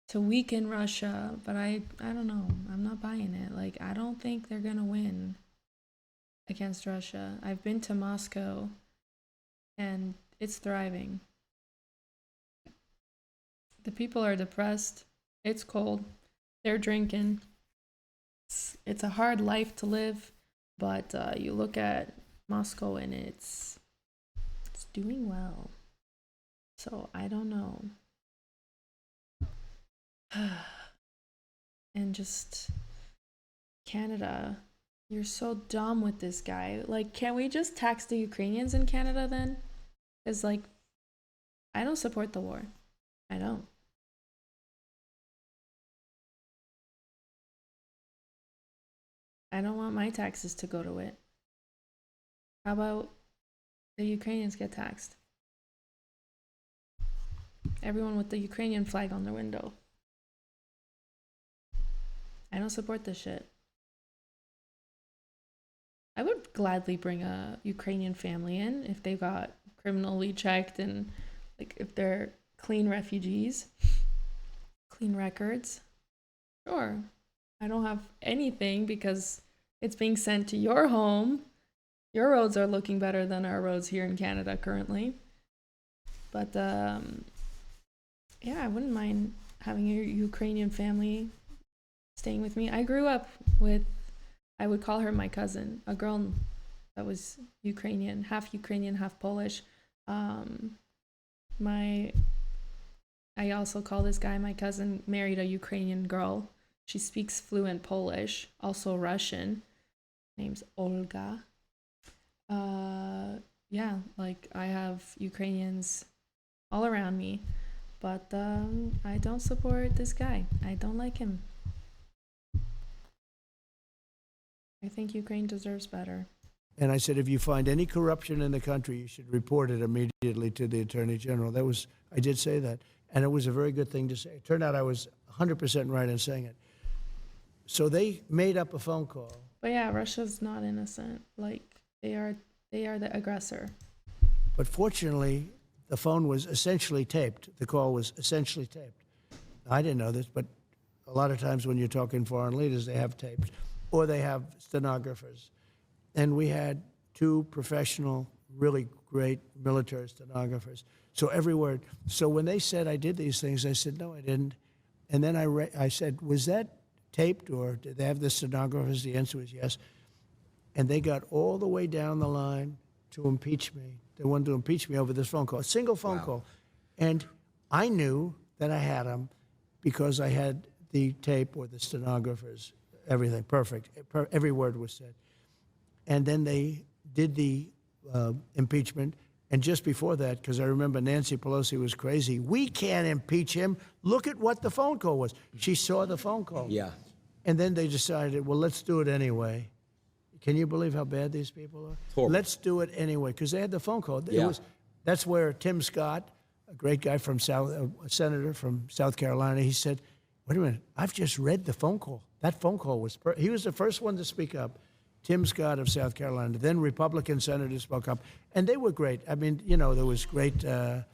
to weaken Russia. But I don't know. I'm not buying it. Like I don't think they're gonna win against Russia. I've been to Moscow and it's thriving. The people are depressed. It's cold. They're drinking. It's a hard life to live, but you look at Moscow and it's doing well. So I don't know. And just Canada, you're so dumb with this guy. Like, can't we just tax the Ukrainians in Canada then? Because, like, I don't support the war. I don't. I don't want my taxes to go to it. How about the Ukrainians get taxed? Everyone with the Ukrainian flag on their window. I don't support this shit. I would gladly bring a Ukrainian family in if they got criminally checked and like if they're clean refugees, clean records. Sure. I don't have anything because it's being sent to your home. Your roads are looking better than our roads here in Canada currently. But yeah, I wouldn't mind having a Ukrainian family staying with me. I grew up with, I would call her my cousin, a girl that was Ukrainian, half Polish. I also call this guy my cousin, married a Ukrainian girl. She speaks fluent Polish, also Russian. Name's Olga. Yeah, like I have Ukrainians all around me, but I don't support this guy. I don't like him. I think Ukraine deserves better. And I said, if you find any corruption in the country, you should report it immediately to the Attorney General. I did say that. And it was a very good thing to say. It turned out I was 100% right in saying it. So they made up a phone call. But yeah, Russia's not innocent. Like, they are the aggressor. But fortunately, the phone was essentially taped. The call was essentially taped. I didn't know this, but a lot of times when you're talking foreign leaders, they have tapes. Or they have stenographers. And we had 2 professional, really great military stenographers. So every word. So when they said I did these things, I said, no, I didn't. And then I said, was that taped or did they have the stenographers? The answer was yes. And they got all the way down the line to impeach me. They wanted to impeach me over this phone call, a single phone call. And I knew that I had them because I had the tape or the stenographers. Everything perfect. Every word was said. And then they did the impeachment. And just before that, because I remember Nancy Pelosi was crazy, we can't impeach him. Look at what the phone call was. She saw the phone call. Yeah. And then they decided, well, let's do it anyway. Can you believe how bad these people are? Horrible. Let's do it anyway, because they had the phone call. Yeah. That's where Tim Scott, a great guy from a senator from South Carolina, he said, wait a minute, I've just read the phone call. That phone call was, he was the first one to speak up, Tim Scott of South Carolina. Then Republican senators spoke up, and they were great. I mean, you know, there was great, of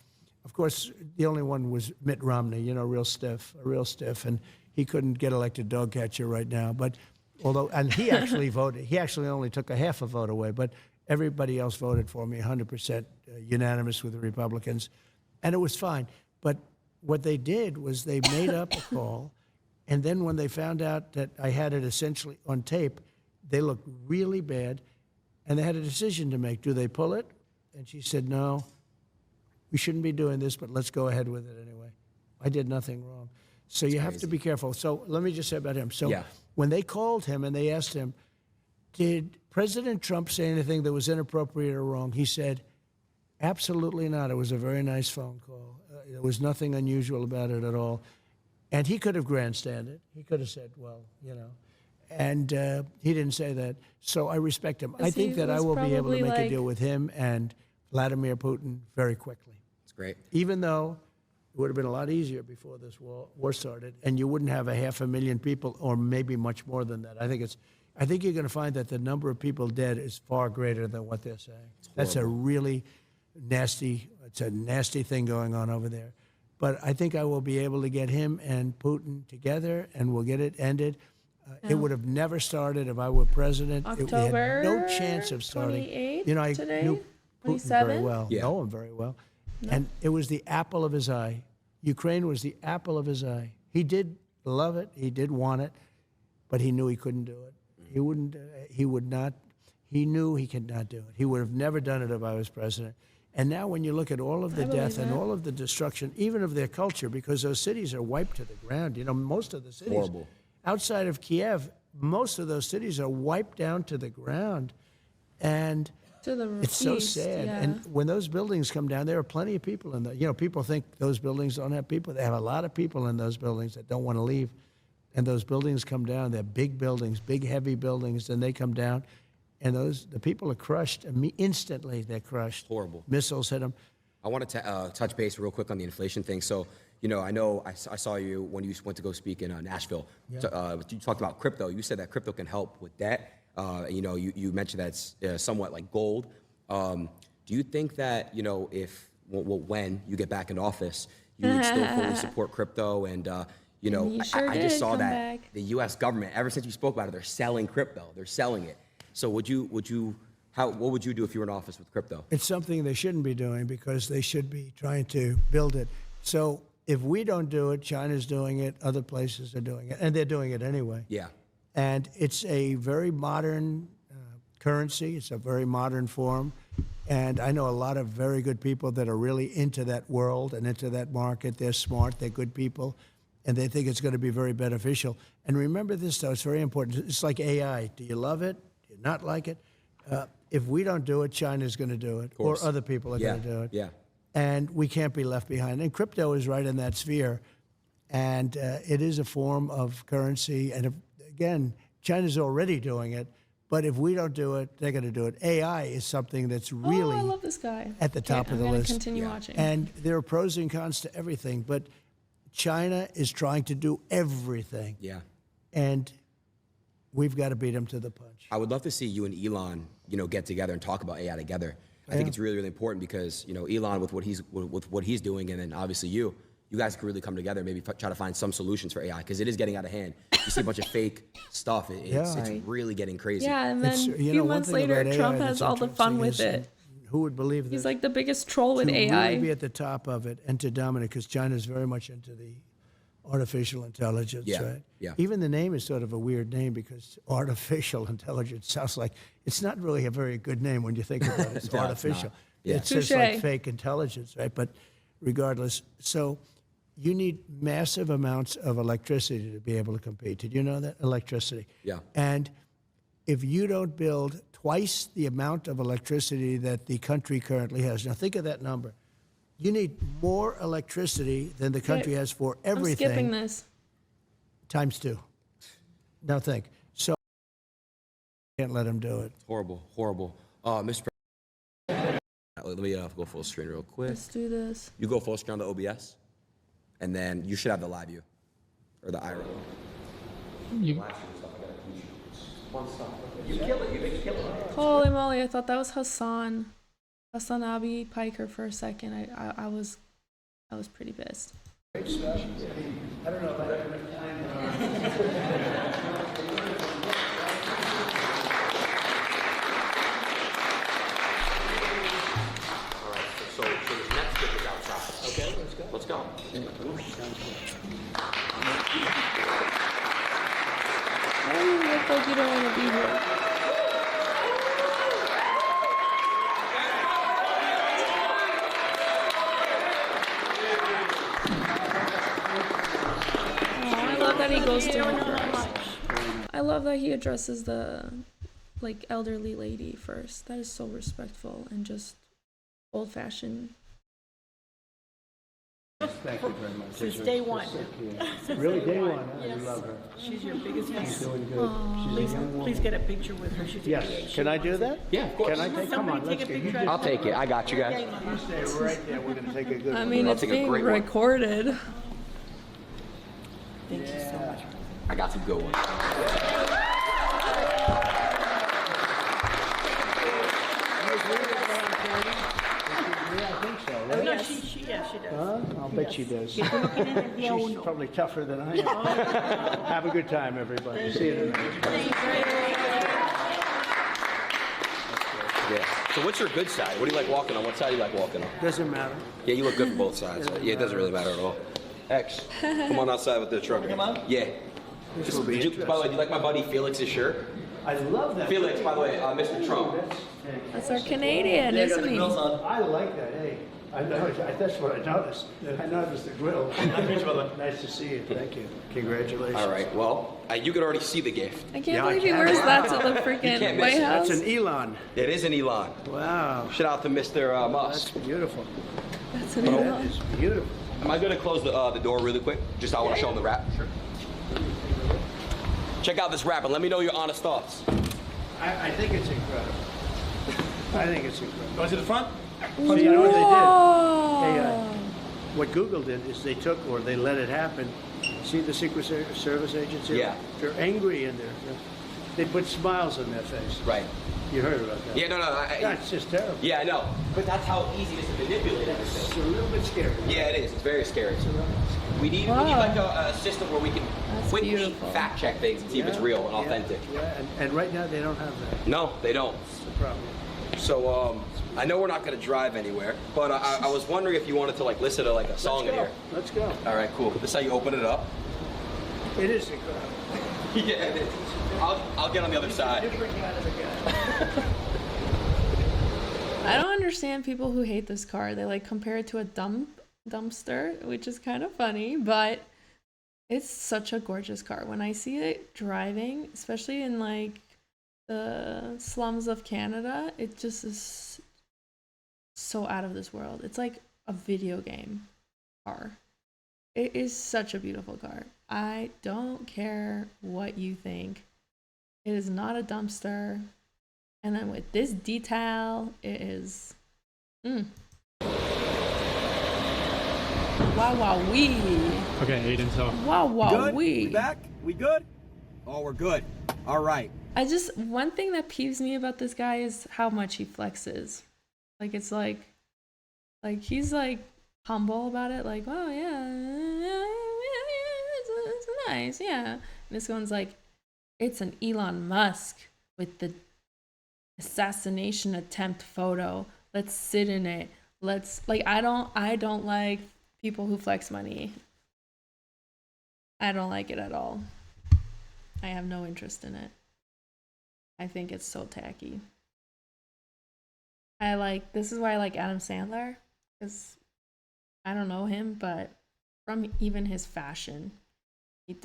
course, the only one was Mitt Romney, you know, real stiff, and he couldn't get elected dog catcher right now. But although, and he actually voted, he actually only took a half a vote away, but everybody else voted for me, 100% unanimous with the Republicans, and it was fine. But what they did was they made up a call, and then when they found out that I had it essentially on tape, they looked really bad, and they had a decision to make. Do they pull it? And she said, no, we shouldn't be doing this, but let's go ahead with it anyway. I did nothing wrong. So you have to be careful. So let me just say about him. So when they called him and they asked him, did President Trump say anything that was inappropriate or wrong? He said, absolutely not. It was a very nice phone call. There was nothing unusual about it at all. And he could have grandstanded. He could have said, well, you know. And he didn't say that. So I respect him. I think that I will be able to make a deal with him and Vladimir Putin very quickly. That's great. Even though It would have been a lot easier before this war started, and you wouldn't have 500,000 people, or maybe much more than that. I think you're going to find that the number of people dead is far greater than what they're saying. That's a really it's a nasty thing going on over there. But I think I will be able to get him and Putin together, and we'll get it ended. It would have never started if I were president. It had no chance of starting. 28th You know, I today? knew Putin very 27th? well, Yeah. know him very well. And it was the apple of his eye. Ukraine was the apple of his eye. He did love it. He did want it, but he knew he couldn't do it. He wouldn't. He would not. He knew he could not do it. He would have never done it if I was president. And now when you look at all of the death and all of the destruction, even of their culture, because those cities are wiped to the ground. You know, most of the cities outside of Kiev, most of those cities are wiped down to the ground. And To the it's so east, sad. yeah. And when those buildings come down, there are plenty of people in there. You know, people think those buildings don't have people. They have a lot of people in those buildings that don't want to leave. And those buildings come down. They're big buildings, big, heavy buildings, and they come down. And the people are crushed. Instantly, they're crushed. Horrible. Missiles hit them. I wanted to touch base real quick on the inflation thing. So, you know I saw you when you went to go speak in Nashville. Yeah. So, you talked about crypto. You said that crypto can help with that. You know, you mentioned that it's somewhat like gold. Do you think that, you know, when you get back in office, you would still fully support crypto? And, you know, he sure I just did saw come that back. the U.S. government, ever since you spoke about it, they're selling crypto. They're selling it. So what would you do if you were in office with crypto? It's something they shouldn't be doing because they should be trying to build it. So if we don't do it, China's doing it, other places are doing it, and they're doing it anyway. Yeah. And it's a very modern currency. It's a very modern form. And I know a lot of very good people that are really into that world and into that market. They're smart, they're good people, and they think it's going to be very beneficial. And remember this, though, it's very important. It's like AI. Do you love it? Do you not like it? If we don't do it, China's going to do it, or other people are going to do it. Yeah. And we can't be left behind. And crypto is right in that sphere. And it is a form of currency. And again, China's already doing it. But if we don't do it, they're going to do it. AI is something that's really I love this guy. at the top of the I'm list. gonna continue watching. And there are pros and cons to everything. But China is trying to do everything. Yeah. And we've got to beat them to the punch. I would love to see you and Elon, you know, get together and talk about AI together. I think it's really, really important because, you know, Elon with what he's doing, and then obviously you guys could really come together and maybe try to find some solutions for AI because it is getting out of hand. You see a bunch of fake stuff. It's really getting crazy. Yeah, and then a You few know, one months thing later, about AI Trump that's has all the fun interesting with is, it. Who would believe that? He's like the biggest troll with to AI. really be at the top of it and to dominate, because China's very much into the artificial intelligence, Yeah, right? yeah. Even the name is sort of a weird name because artificial intelligence sounds like it's not really a very good name when you think about it. It's No, it's artificial. not. Yeah. It's just like Touche. fake intelligence, right? But regardless, so you need massive amounts of electricity to be able to compete. Did you know that? Electricity. Yeah. And if you don't build twice the amount of electricity that the country currently has, now think of that number. You need more electricity than the country has for I'm skipping everything, this. times two. Now think. So can't let them do it. Horrible, horrible. Mr. President, let me go full screen real quick. Let's do this. You go full screen on the OBS, and then you should have the live view or the IRA. Holy moly! I thought that was Hassan Abi Piker for a second. I was pretty pissed. I don't know if I have enough So this next clip is outside. Okay, let's go. Let's go. Why do you look like you don't want to be here? I love that he goes to him first. I love that he addresses the elderly lady first. That is so respectful and just old-fashioned Thank you very much. Since day one. Really, day one, huh? You love her. She's your biggest fan. She's doing good. She's a young woman. Please get a picture with her. She's Yes, can I do that? Yeah, of course. Can I take, come on, Somebody let's take a get, you picture. I'll take it. I got you guys. just stay right there, we're gonna take a good I one. mean, I'll it's take a being great one. recorded. Thank you so much. I got some good ones. Yeah, I think so, Oh, right? no, she does. Huh? I'll bet she does. Que tú no tienes el día She's uno. probably tougher than I am. Have a good time, everybody. See you tonight. Yeah. So what's your good side? What do you like walking on? What side do you like walking on? Doesn't matter. Yeah, you look good for both sides. Yeah, it doesn't really matter at all. X, come on outside with the truck. Come on? Yeah. This will be By the way, do you like my buddy Felix's shirt? I love that. Felix, by the way, Mr. Trump. That's our Canadian, isn't he? I like that, hey. I know, that's what I noticed. I noticed the grill. Nice to see you, thank you. Congratulations. All right, well, you can already see the gift. I can't Yeah, I believe he can. wears that to the can't freaking miss White it. House. That's an Elon. It is an Elon. Wow. Shout out to Mr. That's Musk. beautiful. That's an That Elon. is beautiful. Am I going to close the door really quick? Just I want to show them the wrap. Sure. Check out this wrap and let me know your honest thoughts. I think it's incredible. I think it's incredible. Go to the front. So you know what they did? Whoa. Hey, what Google did is they took, or they let it happen. See the Secret Service agents here? Yeah. They're angry in there. They put smiles on their face. Right. You heard about that? Yeah, no. That's just terrible. Yeah, I know. But that's how easy it is to manipulate It's everything. a little bit scary. Yeah, it is. It's very scary. We need Wow. like a system where we can That's quickly beautiful. fact check things and see if it's Yeah, real and yeah, authentic. Yeah, and right now they don't have that. No, they don't. That's the problem. So I know we're not going to drive anywhere, but I was wondering if you wanted to like listen to like a song in here. Let's go. All right, cool. This is how you open it up. It is incredible. Yeah, it is. I'll get on the other side. Different kind of a guy. I don't understand people who hate this car. They like compare it to a dumpster, which is kind of funny, but it's such a gorgeous car. When I see it driving, especially in like the slums of Canada, it just is so out of this world. It's like a video game car. It is such a beautiful car. I don't care what you think. It is not a dumpster. And then with this detail, it is. Wow, wow, wee. Okay, Adin, so. Wow, wow, Good? wee. We back? We good? Oh, we're good. All right. One thing that peeves me about this guy is how much he flexes. Like, it's like he's like humble about it. Like, oh, yeah, it's nice, yeah. And this one's like, it's an Elon Musk with the assassination attempt photo. Let's sit in it. I don't like people who flex money. I don't like it at all. I have no interest in it. I think it's so tacky. This is why I like Adam Sandler, because I don't know him, but from even his fashion, it's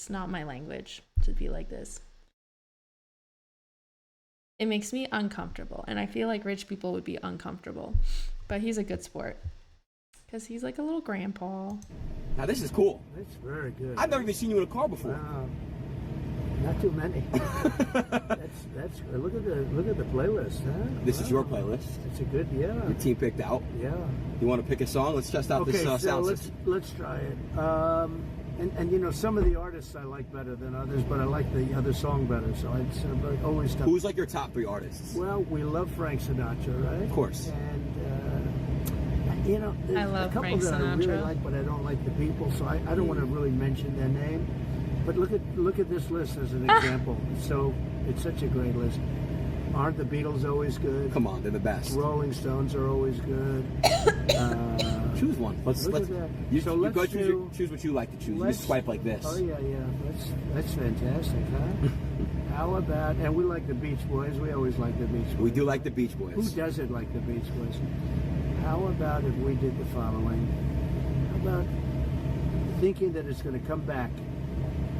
not my language to be like this. It makes me uncomfortable, and I feel like rich people would be uncomfortable, but he's a good sport because he's like a little grandpa. Now, this is cool. That's very good. I've never even seen you in a car before. Wow. Not too many. that's look at the playlist, huh? This is your playlist. It's a good, yeah. Your team picked out. Yeah. You want to pick a song? Let's test out this so sound system. let's try it. And you know, some of the artists I like better than others, but I like the other song better. So I'd always stuck. Who's like your top 3 artists? Well, we love Frank Sinatra, right? Of course. And you know, there's I love a couple Frank that I really Sinatra. like, but I don't like the people, so I don't want to really mention their name. But look at this list as an example. So it's such a great list. Aren't the Beatles always good? Come on, they're the best. Rolling Stones are always good. Choose one. Let's Look at that. You, So you let's go do- choose what you like to choose. You let's- just swipe like this. Oh yeah. That's fantastic, huh? How about, and we like the Beach Boys. We always like the Beach Boys. We do like the Beach Boys. Who doesn't like the Beach Boys? How about if we did the following? How about thinking that it's going to come back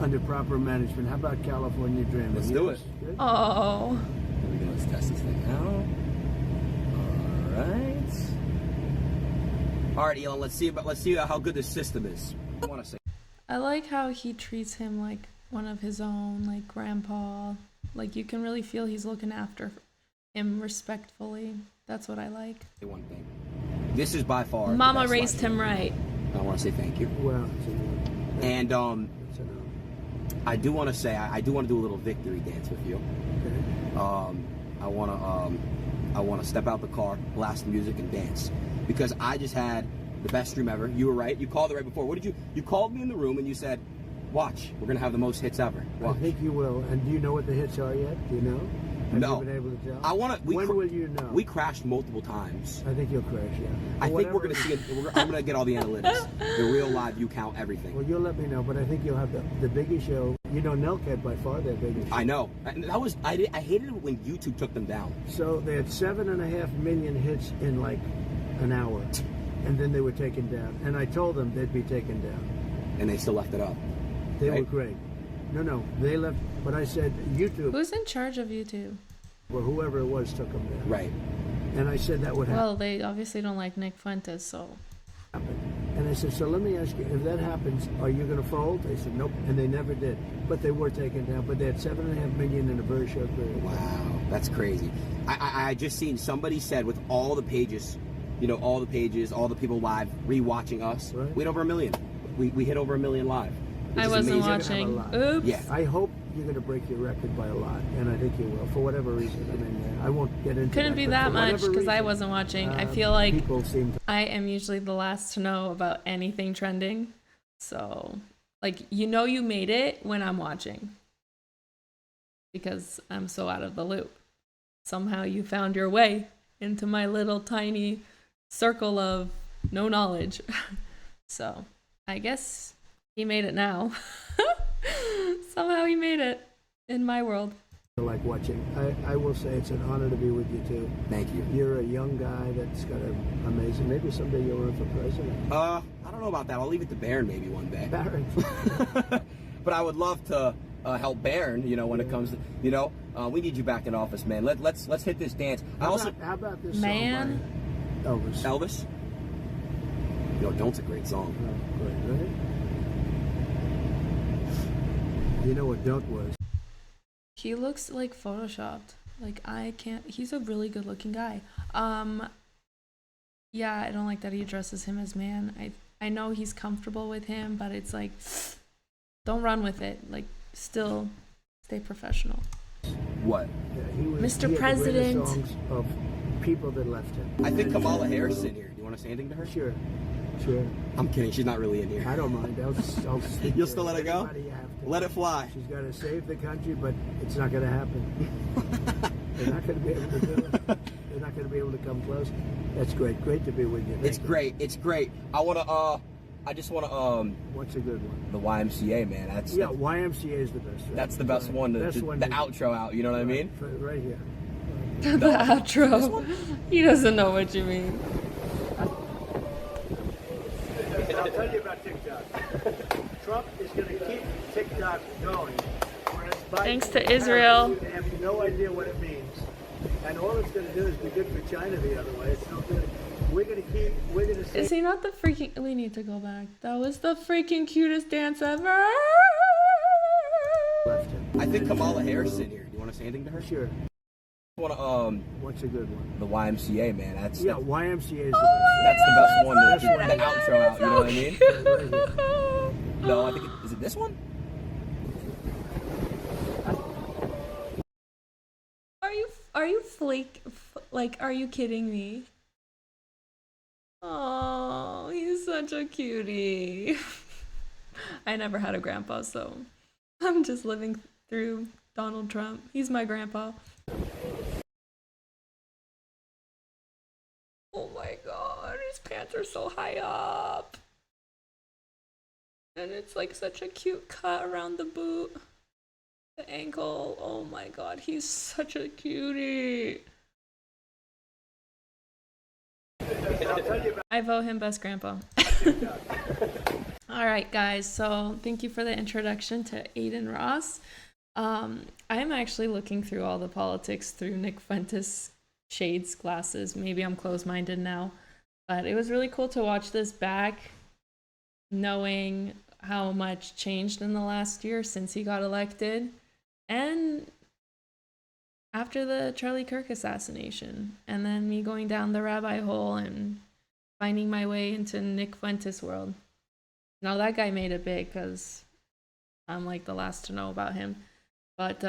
under proper management? How about California Dreaming? Let's do Yes? it. Good? Oh, Here we go. Let's test this thing out. All right. All right, Elon. Let's see how good this system is. I want to say. I like how he treats him like one of his own, like grandpa. Like you can really feel he's looking after him respectfully. That's what I like. One thing. This is by far. Mama raised him right. I want to say thank you. Well, And I do want to say I do want to do a little victory dance with you. okay. I want to step out the car, blast the music, and dance because I just had the best stream ever. You were right. You called it right before. What did you? You called me in the room and you said, "Watch, we're gonna have the most hits ever." Watch. I think you will. And do you know what the hits are yet? Do you know? Have No. you been able to tell? I want to. When will you know? We crashed multiple times. I think you'll crash, yeah. I think we're Whatever- gonna see it. I'm gonna get all the analytics, the real live view count, everything. Well, you'll let me know, but I think you'll have the biggest show. You know, Nelk had by far their biggest show. I know. And that was. I hated it when YouTube took them down. So they had 7.5 million hits in like an hour, and then they were taken down. And I told them they'd be taken down. And they still left it up. They were Right. great. No, they left. But I said YouTube, Who's in charge of YouTube? or whoever it was, took them down. Right. And I said that would Well, they obviously don't like Nick Fuentes, so happen. And I said, so let me ask you, if that happens, are you going to fold? They said, nope. And they never did. But they were taken down. But they had 7.5 million in a very short period. Wow, that's crazy. I just seen somebody said with all the pages, you know, all the pages, all the people live rewatching us, Right. we had over 1 million. We hit over 1 million live. Which I is wasn't amazing. watching. Have a lot. Oops. Yeah. I hope you're going to break your record by a lot, and I think you will, for whatever reason. I mean, I won't get into Couldn't be but that for much whatever because I reason, wasn't watching. I feel like people seem to. I am usually the last to know about anything trending. So, like, you know, you made it when I'm watching because I'm so out of the loop. Somehow you found your way into my little tiny circle of no knowledge. So, I guess he made it now. Somehow he made it in my world. Like watching. I will say it's an honor to be with you too. Thank you. You're a young guy that's got an amazing. Maybe someday you'll run for president. I don't know about that. I'll leave it to Barron maybe one day. Barron. But I would love to help Barron. You know, when it comes to, you know, we need you back in office, man. Let's hit this dance. How about this Man. song by Elvis? Elvis. You know, Don't's a great song. Oh, great, right? You know what Don't was? He looks like photoshopped. Like I can't. He's a really good looking guy. Yeah, I don't like that he addresses him as man. I know he's comfortable with him, but it's like, don't run with it. Like, still stay professional. What? Yeah, he was, Mr. he had the greatest President. songs of people that left him. I think Kamala Harris is in here. Do you want to say anything to her? Sure. I'm kidding. She's not really in here. I don't mind. I'll speak You'll to still her. let it go? Anybody you have to. Let it fly. She's got to save the country, but it's not going to happen. They're not going to be able to do it. They're not going to be able to come close. That's great. Great to be with you. It's Thank you. great. It's great. I just want to What's a good one? the YMCA, man. Yeah, YMCA is the best. Right? That's the best Right. one. The Best one the is- outro out. You know what I mean? Right here. The outro. He doesn't know what you mean. I'll tell you about TikTok. Trump is going to keep TikTok going. whereas Biden Thanks to and Israel. Harris have no idea what it means. And all it's going to do is be good for China the other way. It's no good. We're going to say. Is he not the freaking? We need to go back. That was the freaking cutest dance ever. Left him. I think Kamala Harris is in here. Do you want to say anything to her? Sure. Want to What's a good one? the YMCA, man. Yeah, YMCA is the That's the best one. The, so the outro out. You know what I mean? best. Right here. No, I think is it this one? Are you like, are you kidding me? Oh, he's such a cutie. I never had a grandpa, so I'm just living through Donald Trump. He's my grandpa. Oh my god, his pants are so high up. And it's like such a cute cut around the boot. The ankle. Oh my god, he's such a cutie. I vote him best grandpa. All right, guys. So thank you for the introduction to Adin Ross. I'm actually looking through all the politics through Nick Fuentes shades glasses. Maybe I'm closed-minded now, But it was really cool to watch this back, knowing how much changed in the last year since he got elected, and after the Charlie Kirk assassination, and then me going down the rabbit hole and finding my way into Nick Fuentes' world. Now that guy made it big because I'm like the last to know about him. But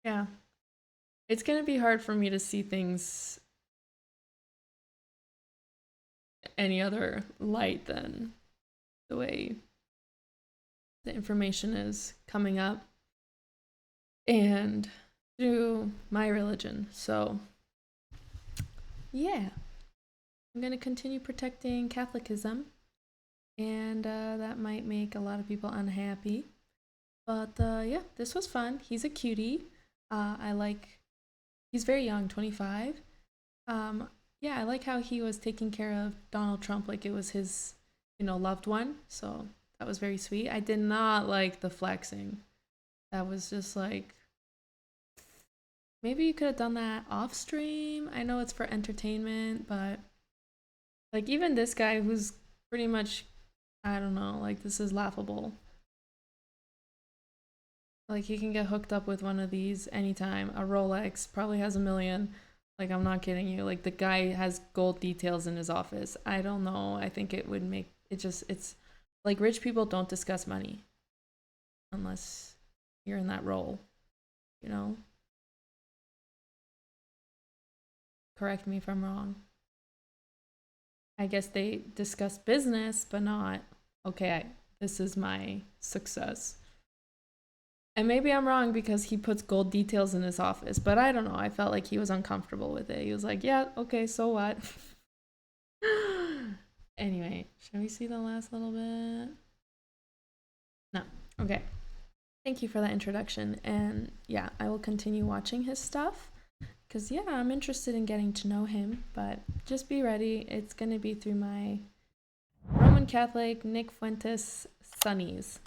yeah, it's gonna be hard for me to see things any other light than the way the information is coming up and through my religion. So yeah, I'm gonna continue protecting Catholicism, and that might make a lot of people unhappy, but yeah, this was fun. He's a cutie. He's very young, 25. Yeah, I like how he was taking care of Donald Trump like it was his, loved one. So that was very sweet. I did not like the flexing. That was just like, maybe you could have done that off stream. I know it's for entertainment, but like even this guy who's pretty much, I don't know, like this is laughable. Like he can get hooked up with one of these anytime. A Rolex probably has 1 million. Like, I'm not kidding you. Like, the guy has gold details in his office. I don't know. I think it would make it's like rich people don't discuss money unless you're in that role, Correct me if I'm wrong. I guess they discuss business, but not, okay, this is my success. And maybe I'm wrong because he puts gold details in his office, but I don't know. I felt like he was uncomfortable with it. He was like, yeah, okay, so what? Anyway, should we see the last little bit? No. Okay. Thank you for that introduction. And yeah, I will continue watching his stuff because, yeah, I'm interested in getting to know him, but just be ready. It's going to be through my Roman Catholic Nick Fuentes Sonnies.